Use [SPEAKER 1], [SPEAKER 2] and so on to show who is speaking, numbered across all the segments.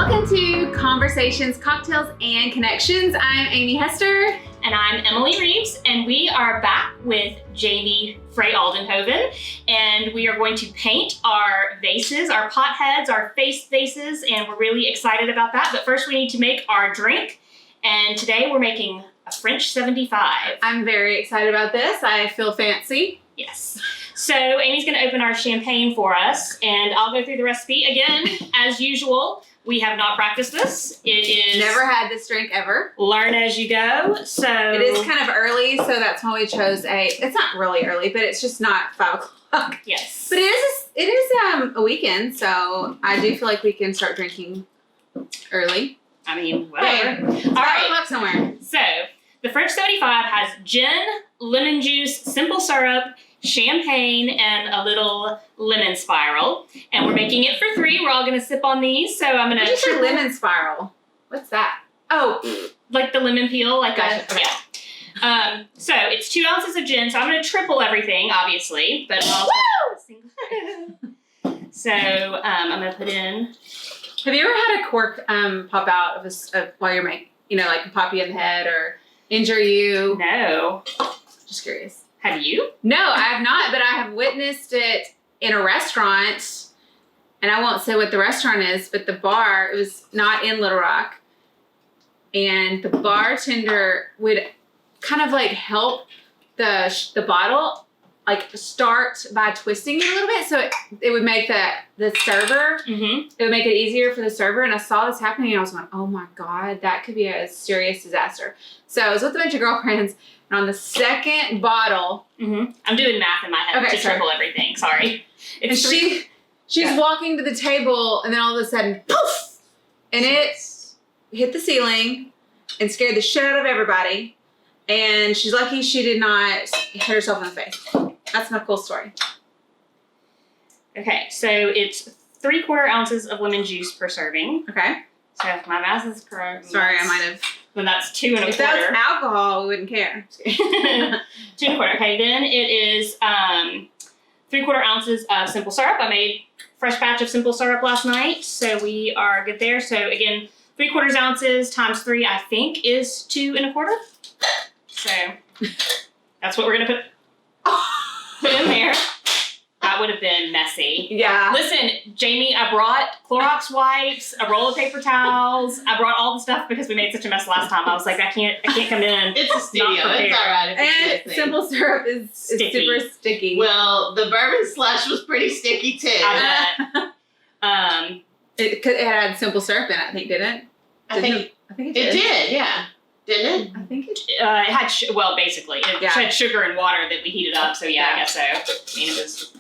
[SPEAKER 1] Welcome to Conversations, Cocktails, and Connections. I'm Amy Hester.
[SPEAKER 2] And I'm Emily Reeves, and we are back with Jamie Freyaldenhoven, and we are going to paint our vases, our pot heads, our face vases, and we're really excited about that. But first we need to make our drink, and today we're making a French 75.
[SPEAKER 1] I'm very excited about this. I feel fancy.
[SPEAKER 2] Yes. So Amy's going to open our champagne for us, and I'll go through the recipe. Again, as usual, we have not practiced this. It is...
[SPEAKER 1] Never had this drink ever.
[SPEAKER 2] Learn as you go. So...
[SPEAKER 1] It is kind of early, so that's why we chose it's not really early, but it's just not 5 o'clock.
[SPEAKER 2] Yes.
[SPEAKER 1] But it is a weekend, so I do feel like we can start drinking early.
[SPEAKER 2] I mean, whatever.
[SPEAKER 1] Hey,
[SPEAKER 2] all right.
[SPEAKER 1] Look somewhere.
[SPEAKER 2] So, the French 75 has gin, lemon juice, simple syrup, champagne, and a little lemon spiral. And we're making it for 3. We're all going to sip on these. So I'm going to...
[SPEAKER 1] What's your lemon spiral? What's that? Oh.
[SPEAKER 2] Like the lemon peel. Like
[SPEAKER 1] gotcha.
[SPEAKER 2] Okay. Yeah. So it's 2 ounces of gin. So I'm going to triple everything, obviously. But So I'm going to put in...
[SPEAKER 1] Have you ever had a cork pop out of while you're making, like pop you in the head or injure you?
[SPEAKER 2] No.
[SPEAKER 1] Just curious.
[SPEAKER 2] Have you?
[SPEAKER 1] No, I have not, but I have witnessed it in a restaurant, and I won't say what the restaurant is, but the bar, it was not in Little Rock, and the bartender would kind of like help the bottle like start by twisting it a little bit, so it would make the server, it would make it easier for the server, and I saw this happening, and I was like, oh my God, that could be a serious disaster. So I was with a bunch of girlfriends, and on the second bottle...
[SPEAKER 2] I'm doing math in my head to triple everything, sorry.
[SPEAKER 1] She's walking to the table, and then all of a sudden, poof! And it hit the ceiling and scared the shit out of everybody, and she's lucky she did not hit herself in the face. That's my cool story.
[SPEAKER 2] Okay, so it's 3/4 ounces of lemon juice per serving.
[SPEAKER 1] Okay.
[SPEAKER 2] So if my math is correct.
[SPEAKER 1] Sorry, I might have.
[SPEAKER 2] Then that's 2 1/4.
[SPEAKER 1] If that was alcohol, we wouldn't care.
[SPEAKER 2] 2 1/4. Okay, then it is 3/4 ounces of simple syrup. I made a fresh batch of simple syrup last night, so we are good there. So again, 3/4 ounces times 3, I think, is 2 1/4. So that's what we're gonna put in there. That would have been messy.
[SPEAKER 1] Yeah.
[SPEAKER 2] Listen, Jamie, I brought Clorox wipes, a roll of paper towels. I brought all the stuff because we made such a mess last time. I was like, I can't come in.
[SPEAKER 3] It's a studio. It's all right.
[SPEAKER 1] And simple syrup is super sticky.
[SPEAKER 3] Well, the bourbon slush was pretty sticky too.
[SPEAKER 2] I bet.
[SPEAKER 1] It had simple syrup in it, I think, didn't it?
[SPEAKER 3] I think
[SPEAKER 1] it did.
[SPEAKER 3] It did, yeah. Didn't it?
[SPEAKER 1] I think it did.
[SPEAKER 2] It had, basically, it had sugar and water that we heated up. So yeah, I guess so. I mean, it was,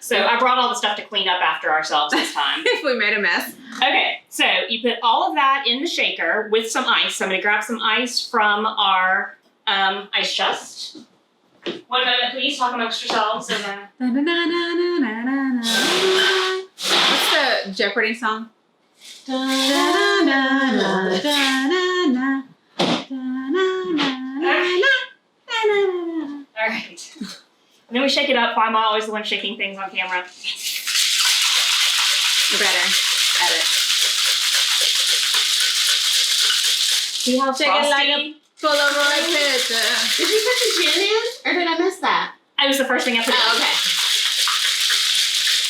[SPEAKER 2] So I brought all the stuff to clean up after ourselves this time.
[SPEAKER 1] If we made a mess.
[SPEAKER 2] Okay, so you put all of that in the shaker with some ice. So I'm going to grab some ice from our ice chest. 1 moment, please. Talk amongst yourselves.
[SPEAKER 1] What's the Jeopardy song?
[SPEAKER 2] All right. And then we shake it up. I'm always the one shaking things on camera.
[SPEAKER 1] You're better at it.
[SPEAKER 2] See how
[SPEAKER 1] Shake it like
[SPEAKER 2] frosty?
[SPEAKER 1] a Polaroid picture.
[SPEAKER 3] Did you put the gin in? Or did I miss that?
[SPEAKER 2] It was the first thing I put in.
[SPEAKER 3] Oh, okay.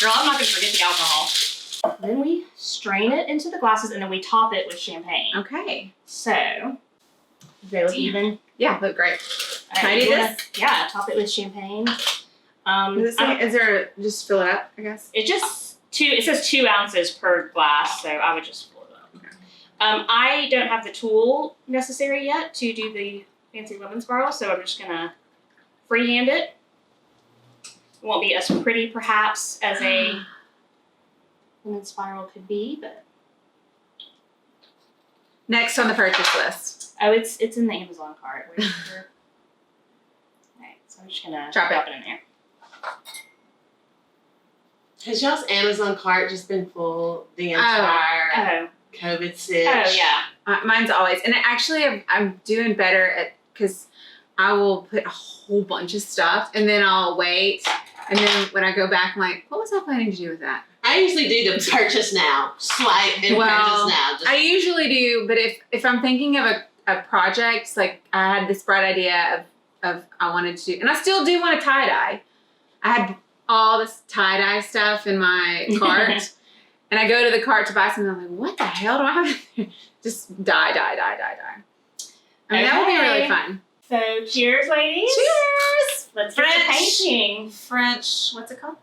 [SPEAKER 2] Girl, I'm not going to forget the alcohol. Then we strain it into the glasses, and then we top it with champagne.
[SPEAKER 1] Okay.
[SPEAKER 2] So, they look even?
[SPEAKER 1] Yeah, look great.
[SPEAKER 2] Right,
[SPEAKER 1] Can I do this?
[SPEAKER 2] Yeah, top it with champagne.
[SPEAKER 1] Is there just fill it up, I guess?
[SPEAKER 2] It says 2 ounces per glass, so I would just fill it up.
[SPEAKER 1] Okay.
[SPEAKER 2] I don't have the tool necessary yet to do the fancy lemon spiral, so I'm just gonna freehand it. It won't be as pretty, perhaps, as a lemon spiral could be, but
[SPEAKER 1] Next on the purchase list.
[SPEAKER 2] oh, it's in the Amazon cart. Alright, so I'm just gonna drop it in there.
[SPEAKER 3] Has y'all's Amazon cart just been full the entire COVID sitch?
[SPEAKER 2] Oh yeah.
[SPEAKER 1] Mine's always, and actually I'm doing better at, because I will put a whole bunch of stuff and then I'll wait, and then when I go back I'm like, what was I planning to do with that?
[SPEAKER 3] I usually do the purchase now. Swipe and purchase now.
[SPEAKER 1] I usually do, but if I'm thinking of a project, like I had this bright idea of I wanted to, and I still do want a tie-dye. I had all this tie-dye stuff in my cart, and I go to the cart to buy something. I'm like, what the hell do I have in there? Just dye. I mean, that would be really fun.
[SPEAKER 2] So, cheers, ladies.
[SPEAKER 1] Cheers!
[SPEAKER 2] Let's get to painting.
[SPEAKER 1] French, what's it called?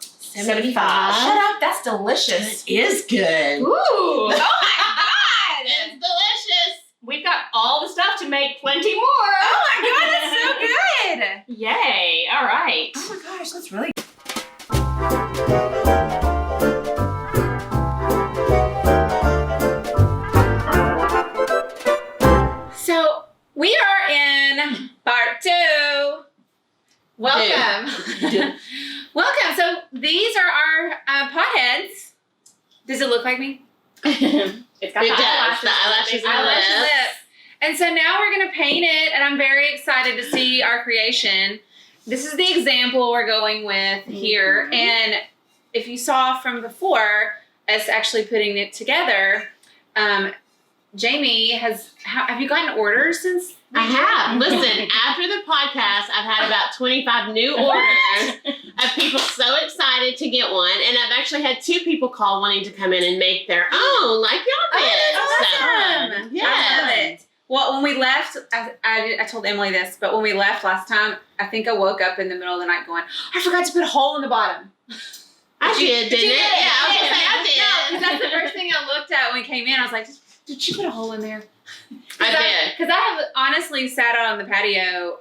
[SPEAKER 2] 75.
[SPEAKER 1] Shut up, that's delicious.
[SPEAKER 3] It is good.
[SPEAKER 1] Ooh! Oh my god!
[SPEAKER 3] It's delicious.
[SPEAKER 2] We've got all the stuff to make plenty more.
[SPEAKER 1] Oh my god, that's so good!
[SPEAKER 2] Yay! All right.
[SPEAKER 1] Oh my gosh, that's really good. So, we are in part 2. Welcome. Welcome. So, these are our potheads. Does it look like me?
[SPEAKER 2] It's got
[SPEAKER 3] It
[SPEAKER 2] the
[SPEAKER 3] does. The eyelashes and
[SPEAKER 1] Eyelash
[SPEAKER 3] lips.
[SPEAKER 1] lip. And so now we're going to paint it, and I'm very excited to see our creation. This is the example we're going with here. And if you saw from before us actually putting it together, Jamie have you gotten orders since?
[SPEAKER 3] I have. Listen, after the podcast, I've had about 25 new orders of people so excited to get one. And I've actually had 2 people call wanting to come in and make their own, like y'all did.
[SPEAKER 1] Awesome.
[SPEAKER 3] Yeah.
[SPEAKER 1] I love it. Well, when we left, I told Emily this, but when we left last time, I think I woke up in the middle of the night going, I forgot to put a hole in the bottom.
[SPEAKER 3] I did, didn't it? Yeah, I was going to say I did.
[SPEAKER 1] No, because that's the first thing I looked at when we came in. I was like, did she put a hole in there?
[SPEAKER 3] I did.
[SPEAKER 1] Because I have honestly sat out on the patio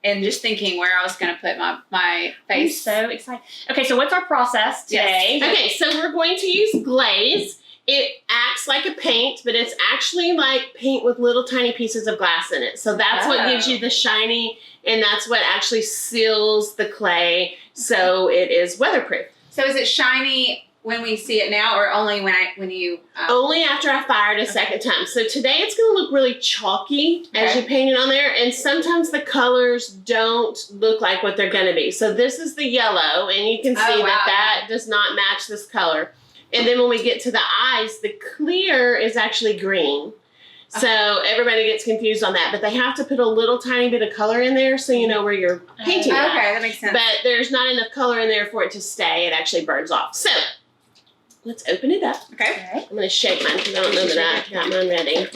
[SPEAKER 1] and just thinking where I was going to put my face.
[SPEAKER 2] I'm so excited. Okay, so what's our process today?
[SPEAKER 1] Yes.
[SPEAKER 3] Okay, so we're going to use glaze. It acts like a paint, but it's actually like paint with little tiny pieces of glass in it. So that's what gives you the shiny, and that's what actually seals the clay, so it is weatherproof.
[SPEAKER 1] So is it shiny when we see it now, or only when you?
[SPEAKER 3] Only after I fired a second time. So today it's going to look really chalky as you paint it on there, and sometimes the colors don't look like what they're going to be. So this is the yellow, and you can see that does not match this color. And then when we get to the eyes, the clear is actually green. So everybody gets confused on that, but they have to put a little tiny bit of color in there so you know where you're painting at.
[SPEAKER 1] Okay, that makes sense.
[SPEAKER 3] But there's not enough color in there for it to stay. It actually burns off. So let's open it up.
[SPEAKER 1] Okay.
[SPEAKER 3] I'm going to shake mine because I don't know that I got mine ready.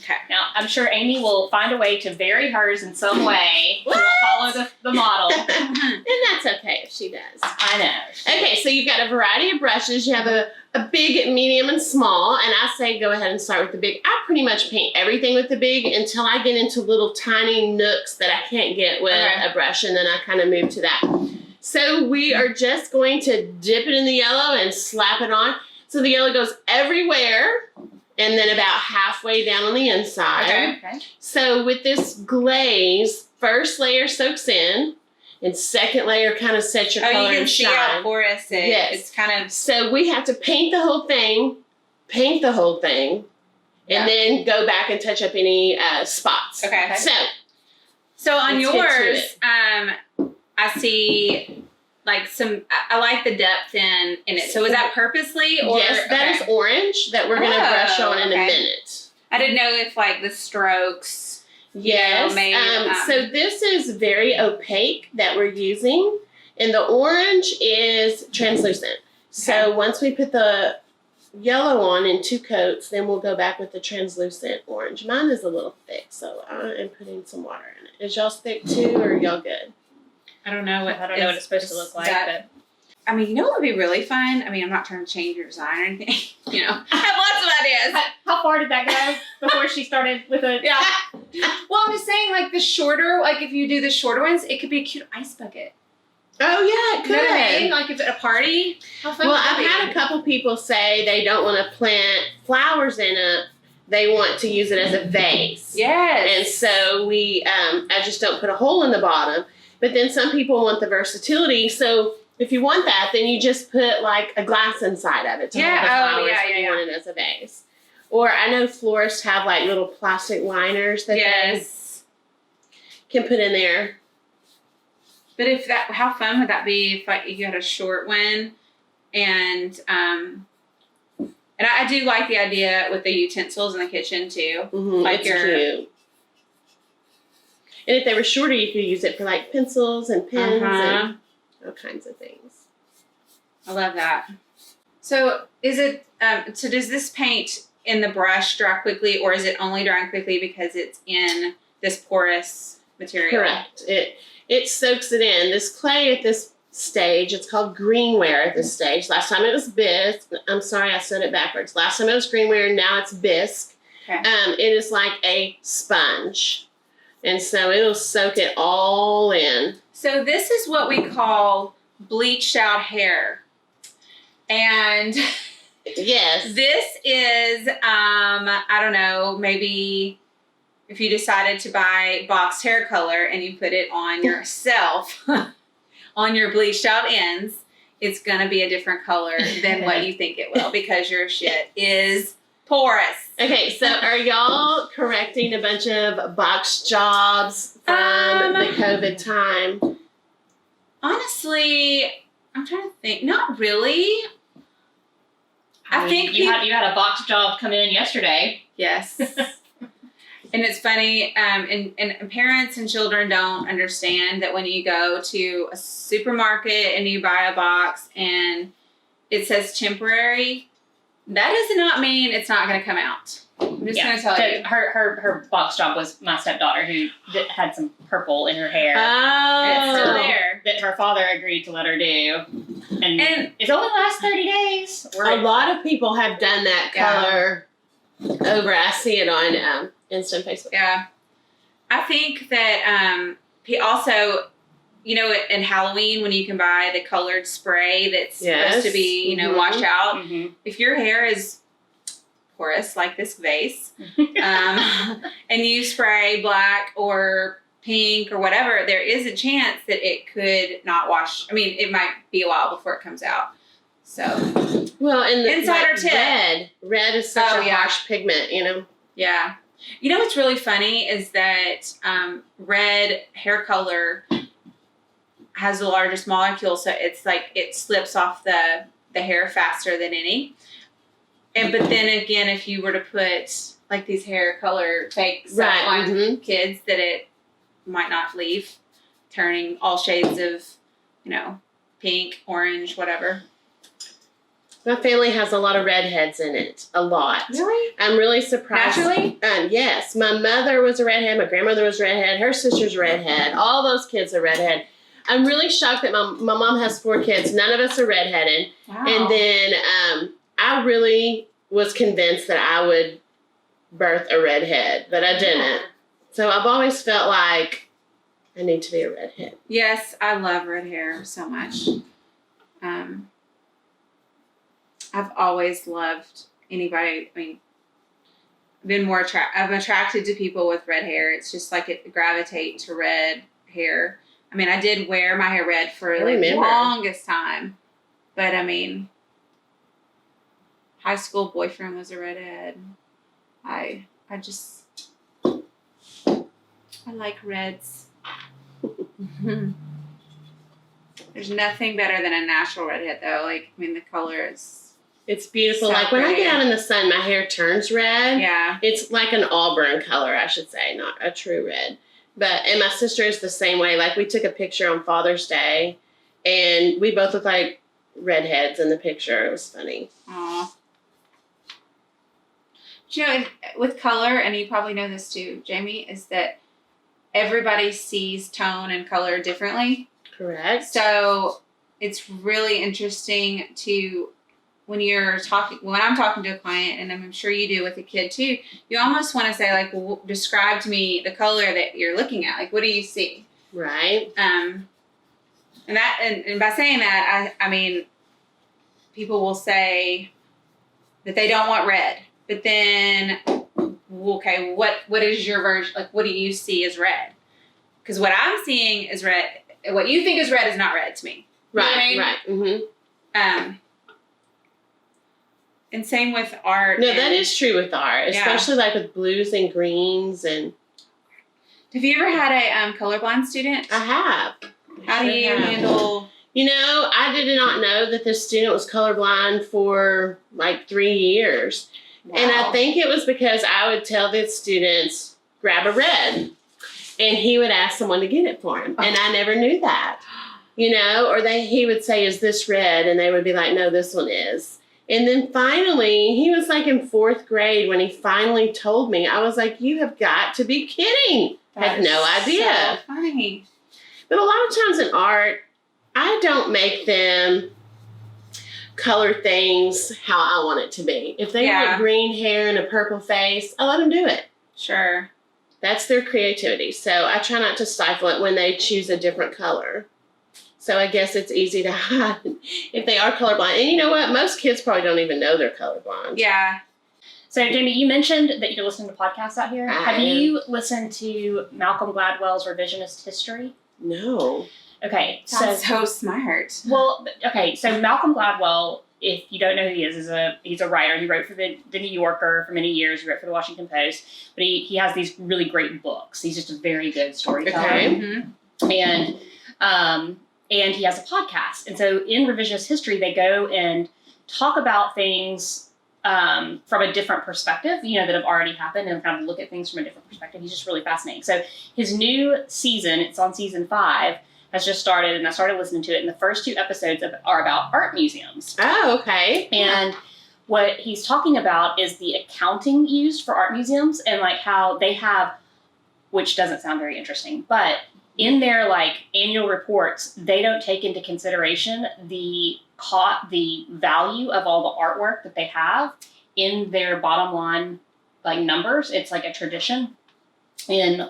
[SPEAKER 1] Okay.
[SPEAKER 2] Now, I'm sure Amy will find a way to vary hers in some way. She will follow the model.
[SPEAKER 3] And that's okay if she does.
[SPEAKER 2] I know.
[SPEAKER 3] Okay, so you've got a variety of brushes. You have a big, medium, and small. And I say go ahead and start with the big. I pretty much paint everything with the big until I get into little tiny nooks that I can't get with a brush. And then I kind of move to that. So we are just going to dip it in the yellow and slap it on. So the yellow goes everywhere. And then about halfway down on the inside.
[SPEAKER 1] Okay.
[SPEAKER 3] So with this glaze, first layer soaks in, and second layer kind of sets your color
[SPEAKER 1] you can
[SPEAKER 3] and
[SPEAKER 1] see
[SPEAKER 3] shine.
[SPEAKER 1] how porous it.
[SPEAKER 3] Yes.
[SPEAKER 1] It's kind of.
[SPEAKER 3] So we have to paint the whole thing, and then go back and touch up any spots.
[SPEAKER 1] Okay.
[SPEAKER 3] So
[SPEAKER 1] on
[SPEAKER 3] let's get to
[SPEAKER 1] yours, I see like I like the depth in it. So is that purposely or?
[SPEAKER 3] Yes, that is orange that we're going to brush on in a minute.
[SPEAKER 1] I didn't know if like the strokes.
[SPEAKER 3] Yes. So this is very opaque that we're using, and the orange is translucent. So once we put the yellow on in 2 coats, then we'll go back with the translucent orange. Mine is a little thick, so I am putting some water in it. Is y'all's thick too, or are y'all good?
[SPEAKER 1] I don't know what
[SPEAKER 2] it's supposed to look like. But
[SPEAKER 1] I mean, you know what would be really fun? I mean, I'm not trying to change your design or anything. You know, I have lots of ideas.
[SPEAKER 2] How far did that go before she started with a...
[SPEAKER 1] Yeah. Well, I'm just saying, like, the shorter, like, if you do the shorter ones, it could be a cute ice bucket.
[SPEAKER 3] Oh, yeah, it could.
[SPEAKER 1] You know what I mean? Like, if at a party, how fun
[SPEAKER 3] Well,
[SPEAKER 1] would that
[SPEAKER 3] I've
[SPEAKER 1] be?
[SPEAKER 3] had a couple people say they don't want to plant flowers in it. They want to use it as a vase.
[SPEAKER 1] Yes.
[SPEAKER 3] And so we, I just don't put a hole in the bottom. But then some people want the versatility. So if you want that, then you just put like a glass inside of it to hold the flowers when you want it as a vase. Or I know florists have like little plastic liners that they can put in there.
[SPEAKER 1] But how fun would that be if you had a short one? And I do like the idea with the utensils in the kitchen too.
[SPEAKER 3] Mm-hmm.
[SPEAKER 1] Like
[SPEAKER 3] it's cute. And if they were shorter, you could use it for like pencils and pens and all kinds of things.
[SPEAKER 1] I love that. So does this paint in the brush dry quickly, or is it only drying quickly because it's in this porous material?
[SPEAKER 3] Correct. It soaks it in. This clay at this stage, it's called greenware at this stage. Last time it was bisque. I'm sorry, I said it backwards. Last time it was greenware, now it's bisque.
[SPEAKER 1] Okay.
[SPEAKER 3] It is like a sponge. And so it'll soak it all in.
[SPEAKER 1] So this is what we call bleached out hair. And
[SPEAKER 3] yes,
[SPEAKER 1] this is, I don't know, maybe if you decided to buy boxed hair color and you put it on yourself, on your bleached out ends, it's going to be a different color than what you think it will because your shit is porous.
[SPEAKER 3] Okay, so are y'all correcting a bunch of box jobs from the COVID time?
[SPEAKER 1] Honestly, I'm trying to think. Not really. I think
[SPEAKER 2] you had a box job come in yesterday.
[SPEAKER 1] Yes. And it's funny, and parents and children don't understand that when you go to a supermarket and you buy a box and it says temporary, that does not mean it's not going to come out. I'm just going to tell you.
[SPEAKER 2] Her box job was my stepdaughter who had some purple in her hair.
[SPEAKER 3] Oh.
[SPEAKER 1] And it's still there.
[SPEAKER 2] That her father agreed to let her do. And it only lasts 30 days.
[SPEAKER 3] A lot of people have done that color over. I see it on Insta and Facebook.
[SPEAKER 1] Yeah. I think that he also, in Halloween when you can buy the colored spray that's supposed to be, washed out, if your hair is porous like this vase, and you spray black or pink or whatever, there is a chance that it could not wash. I mean, it might be a while before it comes out. So,
[SPEAKER 3] well, and the
[SPEAKER 1] insider tip.
[SPEAKER 3] Red is such a harsh pigment,
[SPEAKER 1] Yeah. You know what's really funny is that red hair color has the largest molecule, so it's like it slips off the hair faster than any. But then again, if you were to put like these hair color fakes on kids, that it might not leave, turning all shades of, pink, orange, whatever.
[SPEAKER 3] My family has a lot of redheads in it. A lot.
[SPEAKER 1] Really?
[SPEAKER 3] I'm really surprised.
[SPEAKER 1] Naturally?
[SPEAKER 3] Yes. My mother was a redhead. My grandmother was a redhead. Her sister's redhead. All those kids are redhead. I'm really shocked that my mom has 4 kids. None of us are redheaded.
[SPEAKER 1] Wow.
[SPEAKER 3] And then I really was convinced that I would birth a redhead, but I didn't. So I've always felt like I need to be a redhead.
[SPEAKER 1] Yes, I love red hair so much. I've always loved anybody. I mean, I'm attracted to people with red hair. It's just like it gravitate to red hair. I mean, I did wear my hair red for the longest time, but I mean, high school boyfriend was a redhead. I like reds. There's nothing better than a natural redhead, though. Like, I mean, the color is.
[SPEAKER 3] It's beautiful.
[SPEAKER 1] So
[SPEAKER 3] like when I
[SPEAKER 1] pretty.
[SPEAKER 3] get out in the sun, my hair turns red.
[SPEAKER 1] Yeah.
[SPEAKER 3] It's like an auburn color, I should say, not a true red. And my sister is the same way. Like we took a picture on Father's Day, and we both look like redheads in the picture. It was funny.
[SPEAKER 1] Aw. With color, and you probably know this too, Jamie, is that everybody sees tone and color differently.
[SPEAKER 3] Correct.
[SPEAKER 1] So it's really interesting when I'm talking to a client, and I'm sure you do with a kid too, you almost want to say, like, well, describe to me the color that you're looking at. Like, what do you see?
[SPEAKER 3] Right.
[SPEAKER 1] And by saying that, I mean, people will say that they don't want red, but then, okay, what is your version? Like, what do you see as red? Because what I'm seeing is red. What you think is red is not red to me. You know what I mean?
[SPEAKER 3] Right. Mm-hmm.
[SPEAKER 1] And same with art.
[SPEAKER 3] No, that is true with art, especially like with blues and greens. And
[SPEAKER 1] have you ever had a colorblind student?
[SPEAKER 3] I have.
[SPEAKER 1] How do you handle?
[SPEAKER 3] You know, I did not know that this student was colorblind for like 3 years.
[SPEAKER 1] Wow.
[SPEAKER 3] And I think it was because I would tell the students, grab a red. And he would ask someone to get it for him. And I never knew that. You know, or he would say, is this red? And they would be like, no, this one is. And then finally, he was like in 4th grade when he finally told me. I was like, you have got to be kidding. I had no idea.
[SPEAKER 1] So funny.
[SPEAKER 3] But a lot of times in art, I don't make them color things how I want it to be. If they want green hair and a purple face, I let them do it.
[SPEAKER 1] Sure.
[SPEAKER 3] That's their creativity. So I try not to stifle it when they choose a different color. So I guess it's easy to hide if they are colorblind. And you know what? Most kids probably don't even know they're colorblind.
[SPEAKER 1] Yeah.
[SPEAKER 2] So, Jamie, you mentioned that you're listening to podcasts out here.
[SPEAKER 3] I
[SPEAKER 2] Have
[SPEAKER 3] am.
[SPEAKER 2] you listened to Malcolm Gladwell's Revisionist History?
[SPEAKER 3] No.
[SPEAKER 2] Okay.
[SPEAKER 1] Sounds so smart.
[SPEAKER 2] Well, okay. So Malcolm Gladwell, if you don't know who he is he's a writer. He wrote for the New Yorker for many years. He wrote for the Washington Post. But he has these really great books. He's just a very good storyteller.
[SPEAKER 3] Okay.
[SPEAKER 2] And he has a podcast. And so in Revisionist History, they go and talk about things from a different perspective, you know, that have already happened, and kind of look at things from a different perspective. He's just really fascinating. So his new season, it's on season 5, has just started, and I started listening to it, and the first 2 episodes are about art museums.
[SPEAKER 3] Oh, okay.
[SPEAKER 2] And what he's talking about is the accounting used for art museums, and like how they have, which doesn't sound very interesting, but in their like annual reports, they don't take into consideration the value of all the artwork that they have in their bottom line like numbers. It's like a tradition in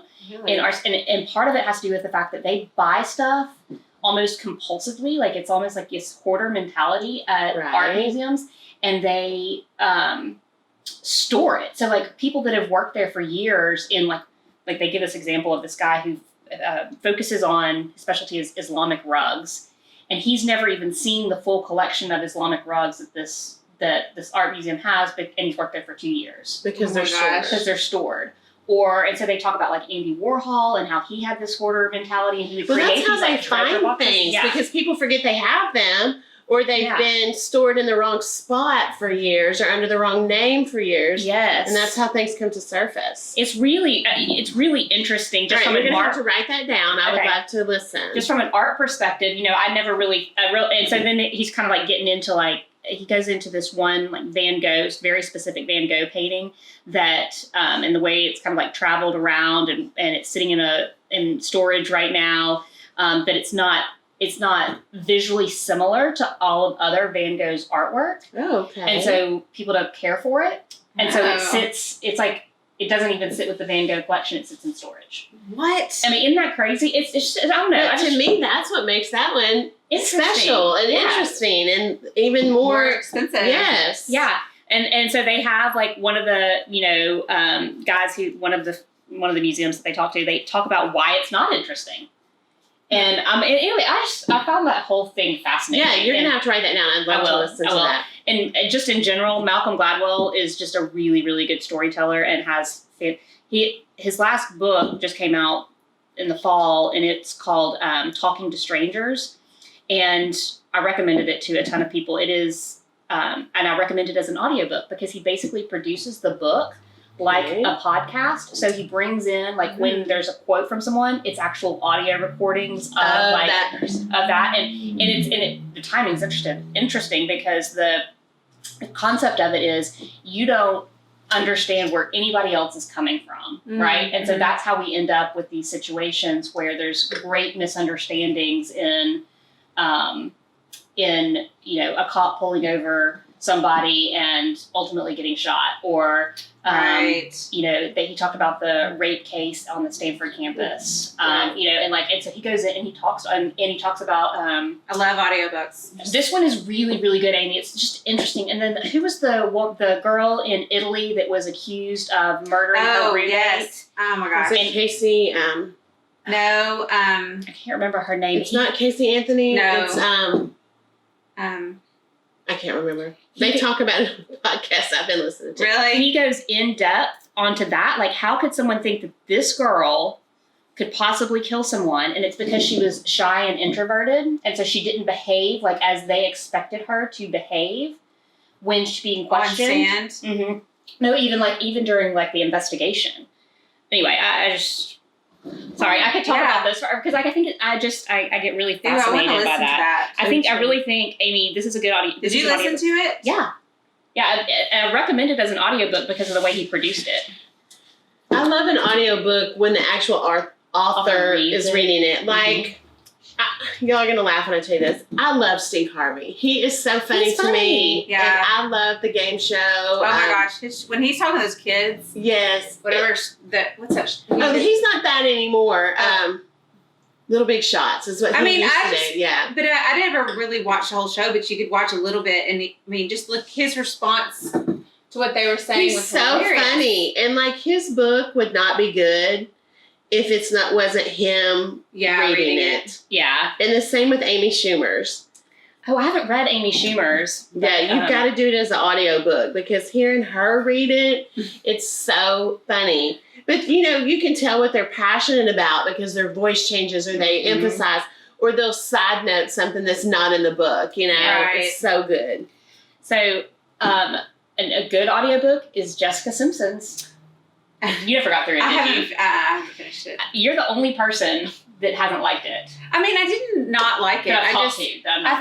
[SPEAKER 2] art, and part of it has to do with the fact that they buy stuff almost compulsively. Like it's almost like this hoarder mentality at art museums, and they store it. So like people that have worked there for years in like they give this example of this guy who focuses on, his specialty is Islamic rugs. And he's never even seen the full collection of Islamic rugs that this art museum has, and he's worked there for 2 years.
[SPEAKER 3] Because they're stored.
[SPEAKER 2] Because they're stored. And so they talk about like Andy Warhol and how he had this hoarder mentality, and he would create these
[SPEAKER 3] that's how
[SPEAKER 2] like
[SPEAKER 3] they
[SPEAKER 2] treasure
[SPEAKER 3] find
[SPEAKER 2] boxes.
[SPEAKER 3] things,
[SPEAKER 2] Yeah.
[SPEAKER 3] because people forget they have them, or they've been stored in the wrong spot for years, or under the wrong name for years.
[SPEAKER 2] Yes.
[SPEAKER 3] And that's how things come to surface.
[SPEAKER 2] It's really interesting. Just
[SPEAKER 3] All right,
[SPEAKER 2] from
[SPEAKER 3] you're
[SPEAKER 2] an
[SPEAKER 3] going to
[SPEAKER 2] art
[SPEAKER 3] have to write that down. I would love to listen.
[SPEAKER 2] Just from an art perspective, you know, and so then he's kind of like getting into like, he goes into this one like Van Gogh's very specific Van Gogh painting that, and the way it's kind of like traveled around and it's sitting in storage right now, but it's not visually similar to all of other Van Gogh's artwork.
[SPEAKER 3] Oh, okay.
[SPEAKER 2] And so people don't care for it. And so it's like, it doesn't even sit with the Van Gogh collection, it sits in storage.
[SPEAKER 1] What?
[SPEAKER 2] I mean, isn't that crazy? It's just, I don't know.
[SPEAKER 3] But to me, that's what makes that one special and interesting and even more
[SPEAKER 1] expensive.
[SPEAKER 3] Yes.
[SPEAKER 2] Yeah. And so they have like one of the, you know, guys who, one of the museums that they talk about why it's not interesting. And anyway, I found that whole thing fascinating.
[SPEAKER 3] Yeah, you're gonna have to write that down. I'd love to listen to that.
[SPEAKER 2] And just in general, Malcolm Gladwell is just a really, really good storyteller, and his last book just came out in the fall, and it's called Talking to Strangers, and I recommended it to a ton of people. It is, and I recommend it as an audiobook because he basically produces the book like a podcast. So he brings in like when there's a quote from someone, it's actual audio recordings of that person. And the timing's interesting because the concept of it is you don't understand where anybody else is coming from, right? And so that's how we end up with these situations where there's great misunderstandings in you know, a cop pulling over somebody and ultimately getting shot, or you know, that he talked about the rape case on the Stanford campus, you know, and so he goes in and he talks about
[SPEAKER 1] I love audiobooks.
[SPEAKER 2] This one is really, really good, Amy. It's just interesting. And then who was the girl in Italy that was accused of murdering her roommate?
[SPEAKER 1] Yes. Oh my gosh.
[SPEAKER 3] Is it Casey?
[SPEAKER 2] No, I can't remember her name.
[SPEAKER 3] It's not Casey Anthony.
[SPEAKER 1] No.
[SPEAKER 3] It's I can't remember. They talk about it on the podcast I've been listening to.
[SPEAKER 1] Really?
[SPEAKER 2] He goes in depth onto that. Like, how could someone think that this girl could possibly kill someone, and it's because she was shy and introverted, and so she didn't behave like as they expected her to behave when she's being questioned.
[SPEAKER 1] stand.
[SPEAKER 2] No, even during like the investigation. Anyway, I just sorry, I could talk about this because I think I get really fascinated by that. I really think, Amy, this is a good audio.
[SPEAKER 1] Did you listen to it?
[SPEAKER 2] Yeah. Yeah, I recommend it as an audiobook because of the way he produced it.
[SPEAKER 3] I love an audiobook when the actual author is reading it. Like, y'all are going to laugh when I tell you this. I love Steve Harvey. He is so funny to me.
[SPEAKER 1] Yeah.
[SPEAKER 3] And I love the game show.
[SPEAKER 1] Oh my gosh. When he's talking to those kids.
[SPEAKER 3] Yes.
[SPEAKER 1] Whatever. What's that?
[SPEAKER 3] Oh, he's not that anymore. Little Big Shots is what he used to do. Yeah.
[SPEAKER 1] But I never really watched the whole show, but you could watch a little bit. And just look, his response to what they were saying was
[SPEAKER 3] so
[SPEAKER 1] hilarious.
[SPEAKER 3] Funny. And like his book would not be good if wasn't him reading it.
[SPEAKER 2] Yeah.
[SPEAKER 3] And the same with Amy Schumer's.
[SPEAKER 2] Oh, I haven't read Amy Schumer's.
[SPEAKER 3] Yeah, you've got to do it as an audiobook because hearing her read it, it's so funny. But, you can tell what they're passionate about because their voice changes or they emphasize or they'll side note something that's not in the book,
[SPEAKER 1] Right.
[SPEAKER 3] It's so good.
[SPEAKER 2] So, a good audiobook is Jessica Simpson's. You never got through it,
[SPEAKER 1] I haven't finished it.
[SPEAKER 2] You're the only person that hasn't liked it.
[SPEAKER 1] I mean, I did not like it. I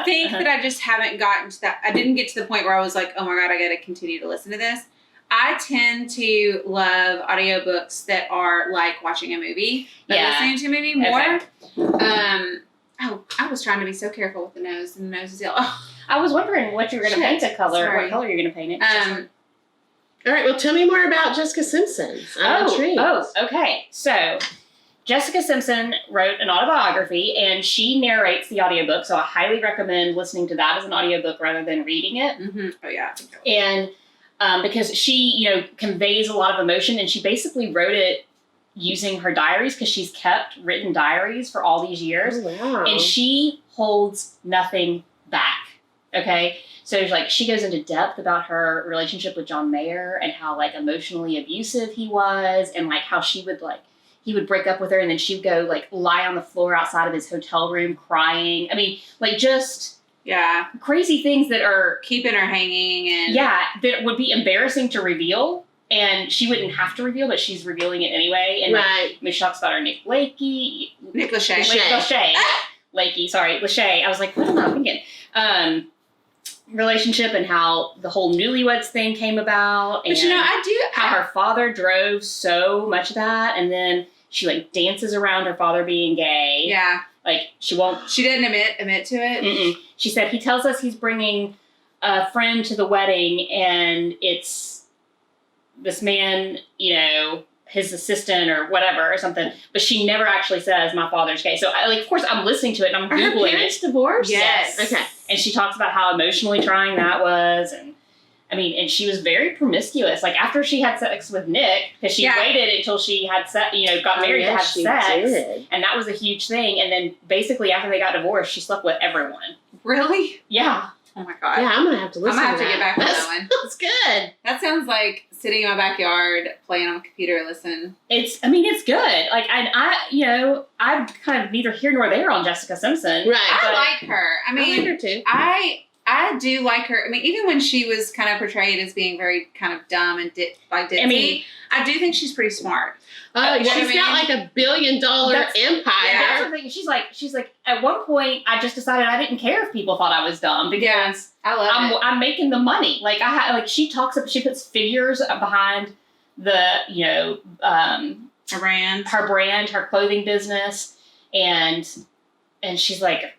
[SPEAKER 1] think that I just haven't gotten to that. I didn't get to the point where I was like, oh my God, I got to continue to listen to this. I tend to love audiobooks that are like watching a movie, listening to a movie more. Okay. I was trying to be so careful with the nose, and the nose is yellow.
[SPEAKER 2] I was wondering what you were going to paint the color.
[SPEAKER 1] Sorry.
[SPEAKER 2] What color you're going to paint it.
[SPEAKER 3] All right, well, tell me more about Jessica Simpson. I'm intrigued.
[SPEAKER 2] Okay. So, Jessica Simpson wrote an autobiography, and she narrates the audiobook, so I highly recommend listening to that as an audiobook rather than reading it.
[SPEAKER 1] Mm-hmm. Oh, yeah. I think so.
[SPEAKER 2] And because she, conveys a lot of emotion, and she basically wrote it using her diaries because she's kept written diaries for all these years.
[SPEAKER 3] Oh, wow.
[SPEAKER 2] And she holds nothing back, okay? So she goes into depth about her relationship with John Mayer and how emotionally abusive he was and how she would he would break up with her and then she'd go lie on the floor outside of his hotel room crying. I mean, just crazy things that are
[SPEAKER 1] keeping her hanging and
[SPEAKER 2] that would be embarrassing to reveal. And she wouldn't have to reveal, but she's revealing it anyway. And she talks about her Nick Lachey. Lachey. I was like, what am I thinking? Relationship and how the whole newlyweds thing came about.
[SPEAKER 1] But
[SPEAKER 2] and how her father drove so much of that. And then she dances around her father being gay.
[SPEAKER 1] Yeah.
[SPEAKER 2] She won't.
[SPEAKER 1] She didn't admit to it.
[SPEAKER 2] Mm-mm. She said, he tells us he's bringing a friend to the wedding and it's this man, his assistant or whatever or something, but she never actually says my father's gay. So of course I'm listening to it and I'm Googling
[SPEAKER 3] her parents divorced?
[SPEAKER 1] Yes.
[SPEAKER 3] Okay.
[SPEAKER 2] And she talks about how emotionally trying that was. And and she was very promiscuous. After she had sex with Nick, because she waited until she had got married to have sex.
[SPEAKER 3] Did.
[SPEAKER 2] And that was a huge thing. And then basically after they got divorced, she slept with everyone.
[SPEAKER 1] Really?
[SPEAKER 2] Yeah.
[SPEAKER 1] Oh my God.
[SPEAKER 3] Yeah, I'm going to have to listen to that.
[SPEAKER 1] I'm going to have to get back on that one.
[SPEAKER 3] That's good.
[SPEAKER 1] That sounds like sitting in my backyard, playing on a computer, listen.
[SPEAKER 2] It's good. I'm kind of neither here nor there on Jessica Simpson.
[SPEAKER 3] Right.
[SPEAKER 1] I like her. I
[SPEAKER 3] like her too.
[SPEAKER 1] I do like her. Even when she was kind of portrayed as being very kind of dumb and ditzy, I do think she's pretty smart.
[SPEAKER 3] She's got $1 billion empire.
[SPEAKER 2] That's the thing. She's like, at one point, I just decided I didn't care if people thought I was dumb because
[SPEAKER 1] I love it.
[SPEAKER 2] I'm making the money. She puts figures behind the
[SPEAKER 1] her brand,
[SPEAKER 2] her clothing business, and she's like,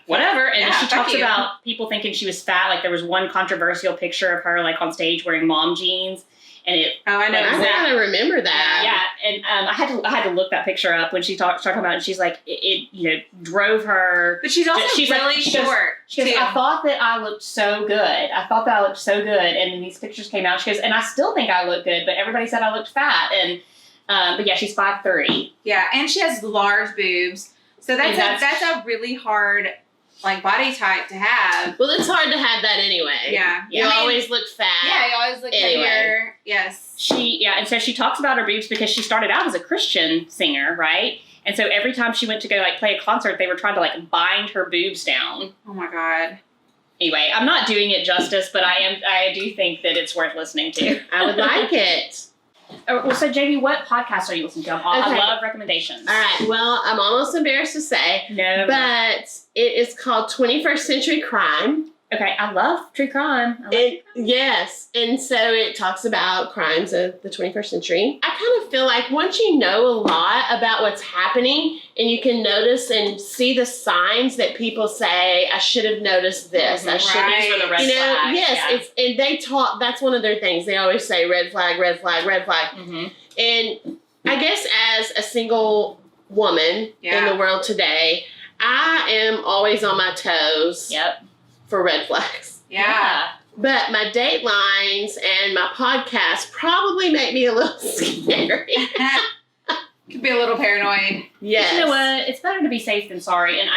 [SPEAKER 2] whatever. And she talks about people thinking she was fat. There was one controversial picture of her on stage wearing mom jeans. And
[SPEAKER 1] I know.
[SPEAKER 3] I kind of remember that.
[SPEAKER 2] Yeah, and I had to look that picture up when she started talking about it. And she's like, it drove her.
[SPEAKER 1] But she's also really short.
[SPEAKER 2] She goes, I thought that I looked so good. And then these pictures came out. She goes, and I still think I look good, but everybody said I looked fat. And but yeah, she's 5'3".
[SPEAKER 1] Yeah, and she has large boobs. So that's a really hard body type to have.
[SPEAKER 3] Well, it's hard to have that anyway.
[SPEAKER 1] Yeah.
[SPEAKER 3] You always look fat.
[SPEAKER 1] Yeah, you always look heavier. Yes.
[SPEAKER 2] And so she talks about her boobs because she started out as a Christian singer, right? And so every time she went to go like play a concert, they were trying to like bind her boobs down.
[SPEAKER 1] Oh my God.
[SPEAKER 2] Anyway, I'm not doing it justice, but I do think that it's worth listening to.
[SPEAKER 3] I would like it.
[SPEAKER 2] Well, so Jamie, what podcast are you listening to? I
[SPEAKER 3] Okay.
[SPEAKER 2] love recommendations.
[SPEAKER 3] All right. Well, I'm almost embarrassed to say,
[SPEAKER 2] No.
[SPEAKER 3] but it is called 21st Century Crime.
[SPEAKER 2] Okay, I love true crime.
[SPEAKER 3] Yes, and so it talks about crimes of the 21st century. I kind of feel like once you know a lot about what's happening and you can notice and see the signs that people say, I should have noticed this. I should have,
[SPEAKER 2] These were the red
[SPEAKER 3] you know,
[SPEAKER 2] flags.
[SPEAKER 3] yes,
[SPEAKER 2] Yeah.
[SPEAKER 3] it's and they talk. That's one of their things. They always say red flag, red flag, red flag.
[SPEAKER 2] Mm-hmm.
[SPEAKER 3] And I guess as a single woman in the world today, I am always on my toes.
[SPEAKER 2] Yep.
[SPEAKER 3] For red flags.
[SPEAKER 1] Yeah.
[SPEAKER 3] But my datelines and my podcast probably make me a little scary.
[SPEAKER 1] Could be a little paranoid.
[SPEAKER 3] Yes.
[SPEAKER 2] But you know what? It's better to be safe than sorry. And